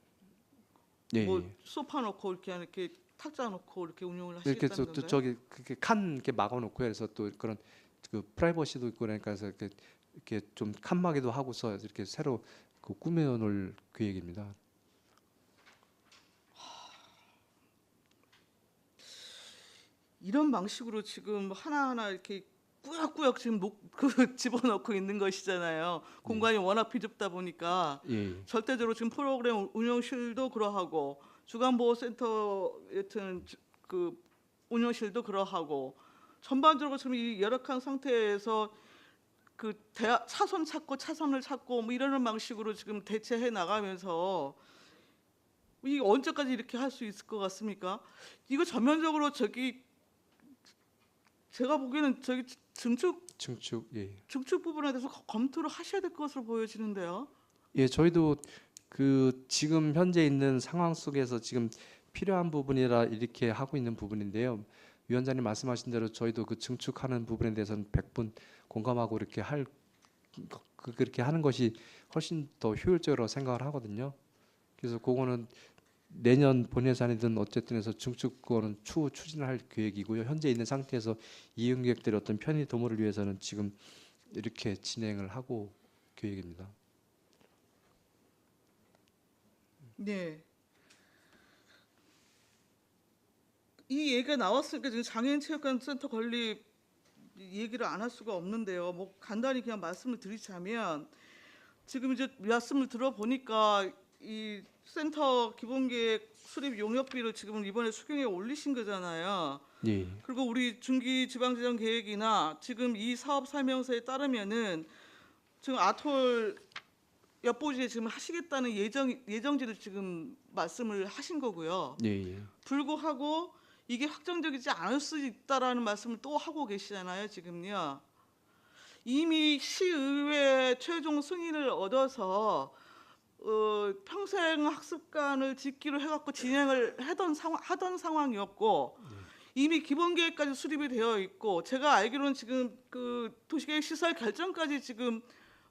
예. 뭐 소파 놓고 이렇게 탁자 놓고 이렇게 운영을 이렇게 하시겠다는 건가요? 저기 그렇게 칸 이렇게 막아놓고요. 그래서 또 그런 그 프라이버시도 있고 그러니까 그래서 이렇게 좀 칸막이도 하고서 이렇게 새로 그 꾸며놓을 계획입니다. 이런 방식으로 지금 하나하나 이렇게 꾸역꾸역 지금 집어넣고 있는 것이잖아요. 공간이 워낙 비좁다 보니까 예. 절대적으로 지금 프로그램 운영실도 그러하고 주간보호센터 여튼 그 운영실도 그러하고 전반적으로 지금 이 열악한 상태에서 그 차선 찾고 차선을 찾고 뭐 이러는 방식으로 지금 대체해 나가면서 이 언제까지 이렇게 할 수 있을 것 같습니까? 이거 전면적으로 저기 제가 보기에는 저기 증축 증축 부분에 대해서 검토를 하셔야 될 것으로 보여지는데요. 예, 저희도 그 지금 현재 있는 상황 속에서 지금 필요한 부분이라 이렇게 하고 있는 부분인데요. 위원장님 말씀하신 대로 저희도 그 증축하는 부분에 대해서는 100분 공감하고 이렇게 그렇게 하는 것이 훨씬 더 효율적으로 생각을 하거든요. 그래서 그거는 내년 본예산이든 어쨌든 해서 증축 그거는 추후 추진할 계획이고요. 현재 있는 상태에서 이용객들의 어떤 편의 도모를 위해서는 지금 이렇게 진행을 하고 계획입니다. 네. 이 얘기가 나왔으니까 지금 장애인 체육관센터 건립 얘기를 안 할 수가 없는데요. 뭐 간단히 그냥 말씀을 드리자면 지금 이제 말씀을 들어보니까 이 센터 기본계획 수립 용역비를 지금 이번에 수경에 올리신 거잖아요. 예. 그리고 우리 중기 지방재정 계획이나 지금 이 사업 설명서에 따르면은 지금 아톨 엿보지에 지금 하시겠다는 예정지를 지금 말씀을 하신 거고요. 예. 예. 불구하고 이게 확정적이지 않을 수 있다라는 말씀을 또 하고 계시잖아요, 지금요. 이미 시의회 최종 승인을 얻어서 평생 학습관을 짓기로 해갖고 진행을 하던 상황이었고 이미 기본계획까지 수립이 되어 있고 제가 알기로는 지금 그 도시계획 시설 결정까지 지금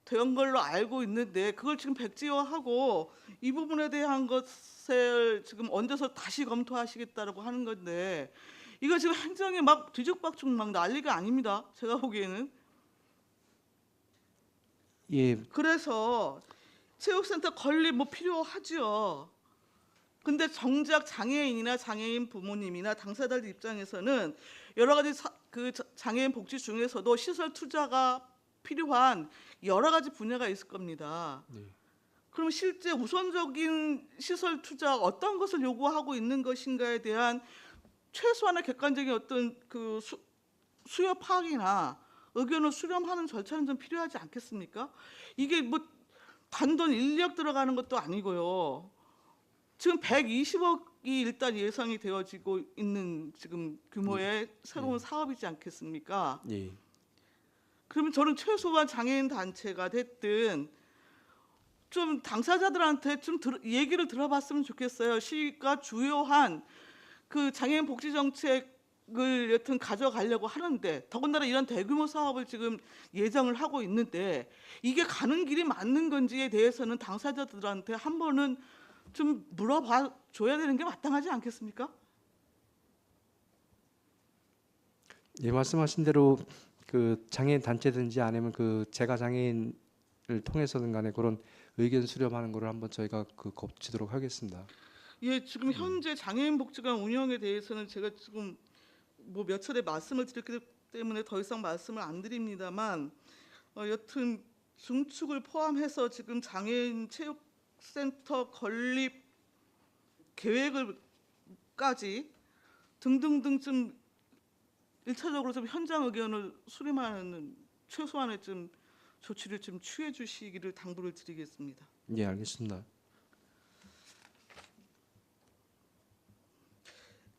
된 걸로 알고 있는데 그걸 지금 백지화하고 이 부분에 대한 것을 지금 얹어서 다시 검토하시겠다라고 하는 건데 이거 지금 행정이 막 뒤죽박죽 막 난리가 아닙니다. 제가 보기에는. 예. 그래서 체육센터 건립 뭐 필요하죠. 근데 정작 장애인이나 장애인 부모님이나 당사자들 입장에서는 여러 가지 장애인 복지 중에서도 시설 투자가 필요한 여러 가지 분야가 있을 겁니다. 네. 그럼 실제 우선적인 시설 투자 어떤 것을 요구하고 있는 것인가에 대한 최소한의 객관적인 어떤 그 수요 파악이나 의견을 수렴하는 절차는 좀 필요하지 않겠습니까? 이게 뭐 단돈 인력 들어가는 것도 아니고요. 지금 120억이 일단 예상이 되어지고 있는 지금 규모의 새로운 사업이지 않겠습니까? 예. 그러면 저는 최소한 장애인 단체가 됐든 좀 당사자들한테 좀 얘기를 들어봤으면 좋겠어요. 시가 주요한 그 장애인 복지 정책을 여튼 가져가려고 하는데 더군다나 이런 대규모 사업을 지금 예정을 하고 있는데 이게 가는 길이 맞는 건지에 대해서는 당사자들한테 한 번은 좀 물어봐 줘야 되는 게 마땅하지 않겠습니까? 예, 말씀하신 대로 그 장애인 단체든지 아니면 그 제가 장애인을 통해서든 간에 그런 의견 수렴하는 거를 한번 저희가 그 거치도록 하겠습니다. 예, 지금 현재 장애인 복지관 운영에 대해서는 제가 지금 뭐 몇 차례 말씀을 드렸기 때문에 더 이상 말씀을 안 드립니다만 여튼 중축을 포함해서 지금 장애인 체육센터 건립 계획을까지 등등등 좀 일차적으로 좀 현장 의견을 수렴하는 최소한의 좀 조치를 좀 취해 주시기를 당부를 드리겠습니다. 예, 알겠습니다.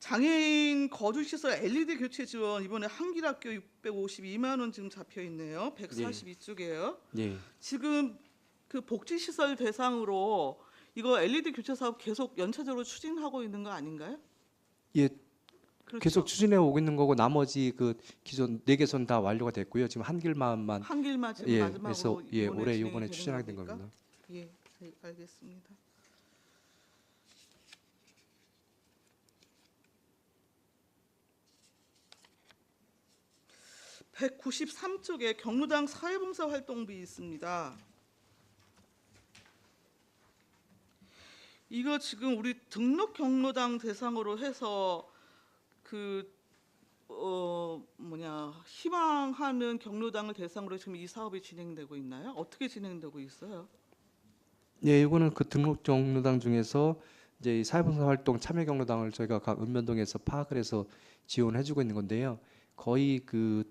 장애인 거주시설 LED 교체 지원 이번에 한길학교 652만 원 지금 잡혀 있네요. 142쪽이에요. 예. 지금 그 복지시설 대상으로 이거 LED 교체 사업 계속 연차적으로 추진하고 있는 거 아닌가요? 예, 그렇죠? 계속 추진해 오고 있는 거고 나머지 그 기존 4개선 다 완료가 됐고요. 지금 한길마을만 한길만 지금 예, 마지막으로 그래서 예, 올해 진행이 이번에 되는 추진하게 된 겁니까? 겁니다. 예, 네, 알겠습니다. (193쪽에) 경로당 사회봉사 활동비 있습니다. 이거 지금 우리 등록 경로당 대상으로 해서 희망하는 경로당을 대상으로 지금 이 사업이 진행되고 있나요? 어떻게 진행되고 있어요? 예, 이거는 그 등록 경로당 중에서 이제 이 사회봉사 활동 참여 경로당을 저희가 각 읍면동에서 파악을 해서 지원해주고 있는 건데요. 거의 그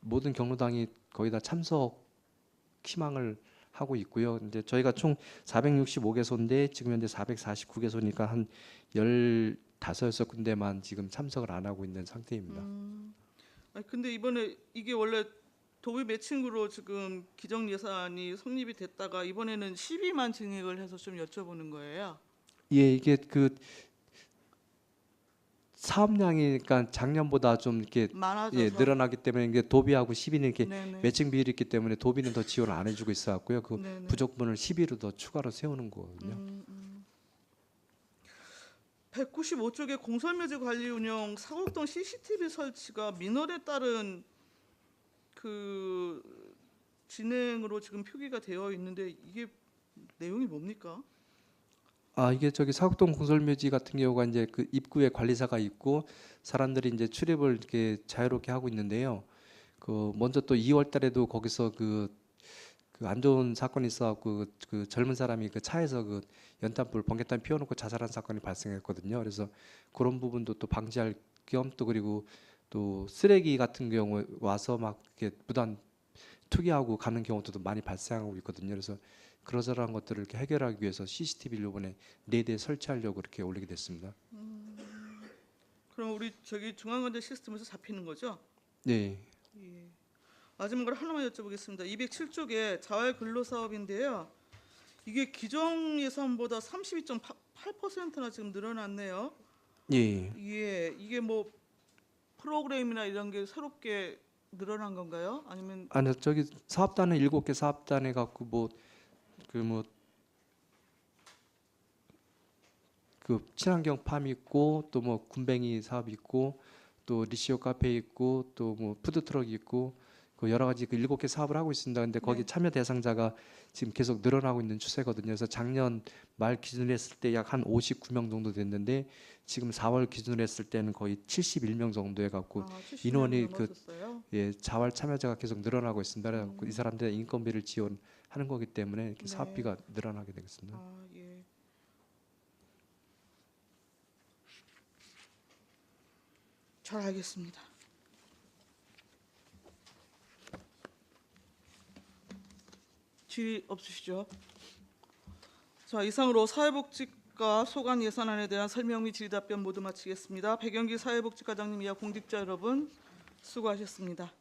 모든 경로당이 거의 다 참석 희망을 하고 있고요. 이제 저희가 총 465개소인데 지금 현재 449개소니까 한 15군데만 지금 참석을 안 하고 있는 상태입니다. 아니, 근데 이번에 이게 원래 도비 매칭으로 지금 기정 예산이 성립이 됐다가 이번에는 12만 증액을 해서 좀 여쭤보는 거예요. 예, 이게 그 사업량이 그러니까 작년보다 좀 이렇게 많아져서. 예, 늘어나기 때문에 이게 도비하고 시비는 이렇게 네네. 매칭 비율이 있기 때문에 도비는 더 지원을 안 해주고 있어갖고요. 그 네네. 부족분을 시비로 더 추가로 세우는 거거든요. 195쪽에 공설묘지 관리 운영 사곡동 CCTV 설치가 민원에 따른 그 진행으로 지금 표기가 되어 있는데 이게 내용이 뭡니까? 이게 저기 사곡동 공설묘지 같은 경우가 이제 그 입구에 관리사가 있고 사람들이 이제 출입을 이렇게 자유롭게 하고 있는데요. 그 먼저 또 2월 달에도 거기서 그 안 좋은 사건이 있어갖고 그 젊은 사람이 그 차에서 그 연탄불, 번개탄 피워놓고 자살한 사건이 발생했거든요. 그래서 그런 부분도 또 방지할 겸 또 그리고 또 쓰레기 같은 경우 와서 막 이렇게 무단 투기하고 가는 경우도 많이 발생하고 있거든요. 그래서 그러저러한 것들을 이렇게 해결하기 위해서 CCTV를 이번에 4대 설치하려고 이렇게 올리게 됐습니다. 그럼 우리 저기 중앙관제 시스템에서 잡히는 거죠? 네. 예. 마지막으로 하나만 여쭤보겠습니다. 207쪽에 자활 근로 사업인데요. 이게 기존 예산보다 32.8%나 지금 늘어났네요. 예. 예, 이게 뭐 프로그램이나 이런 게 새롭게 늘어난 건가요? 아니면 아니 저기 사업단은 7개 사업단에 갖고 그 친환경 팜 있고 또 뭐 군뱅이 사업 있고 또 리시오 카페 있고 또 뭐 푸드 트럭 있고 그 여러 가지 그 7개 사업을 하고 있습니다. 근데 거기 네. 참여 대상자가 지금 계속 늘어나고 있는 추세거든요. 그래서 작년 말 기준으로 했을 때 약 한 59명 정도 됐는데 지금 4월 기준으로 했을 때는 거의 71명 정도 해갖고 70명 인원이 넘어섰어요? 자활 참여자가 계속 늘어나고 있습니다. 그래서 이 사람들의 인건비를 지원하는 거기 때문에 이렇게 네. 사업비가 늘어나게 되겠습니다. 예. 잘 알겠습니다. 질의 없으시죠? 자, 이상으로 사회복지과 소관 예산안에 대한 설명 및 질의 답변 모두 마치겠습니다. 백영기 사회복지과장님 이하 공직자 여러분 수고하셨습니다.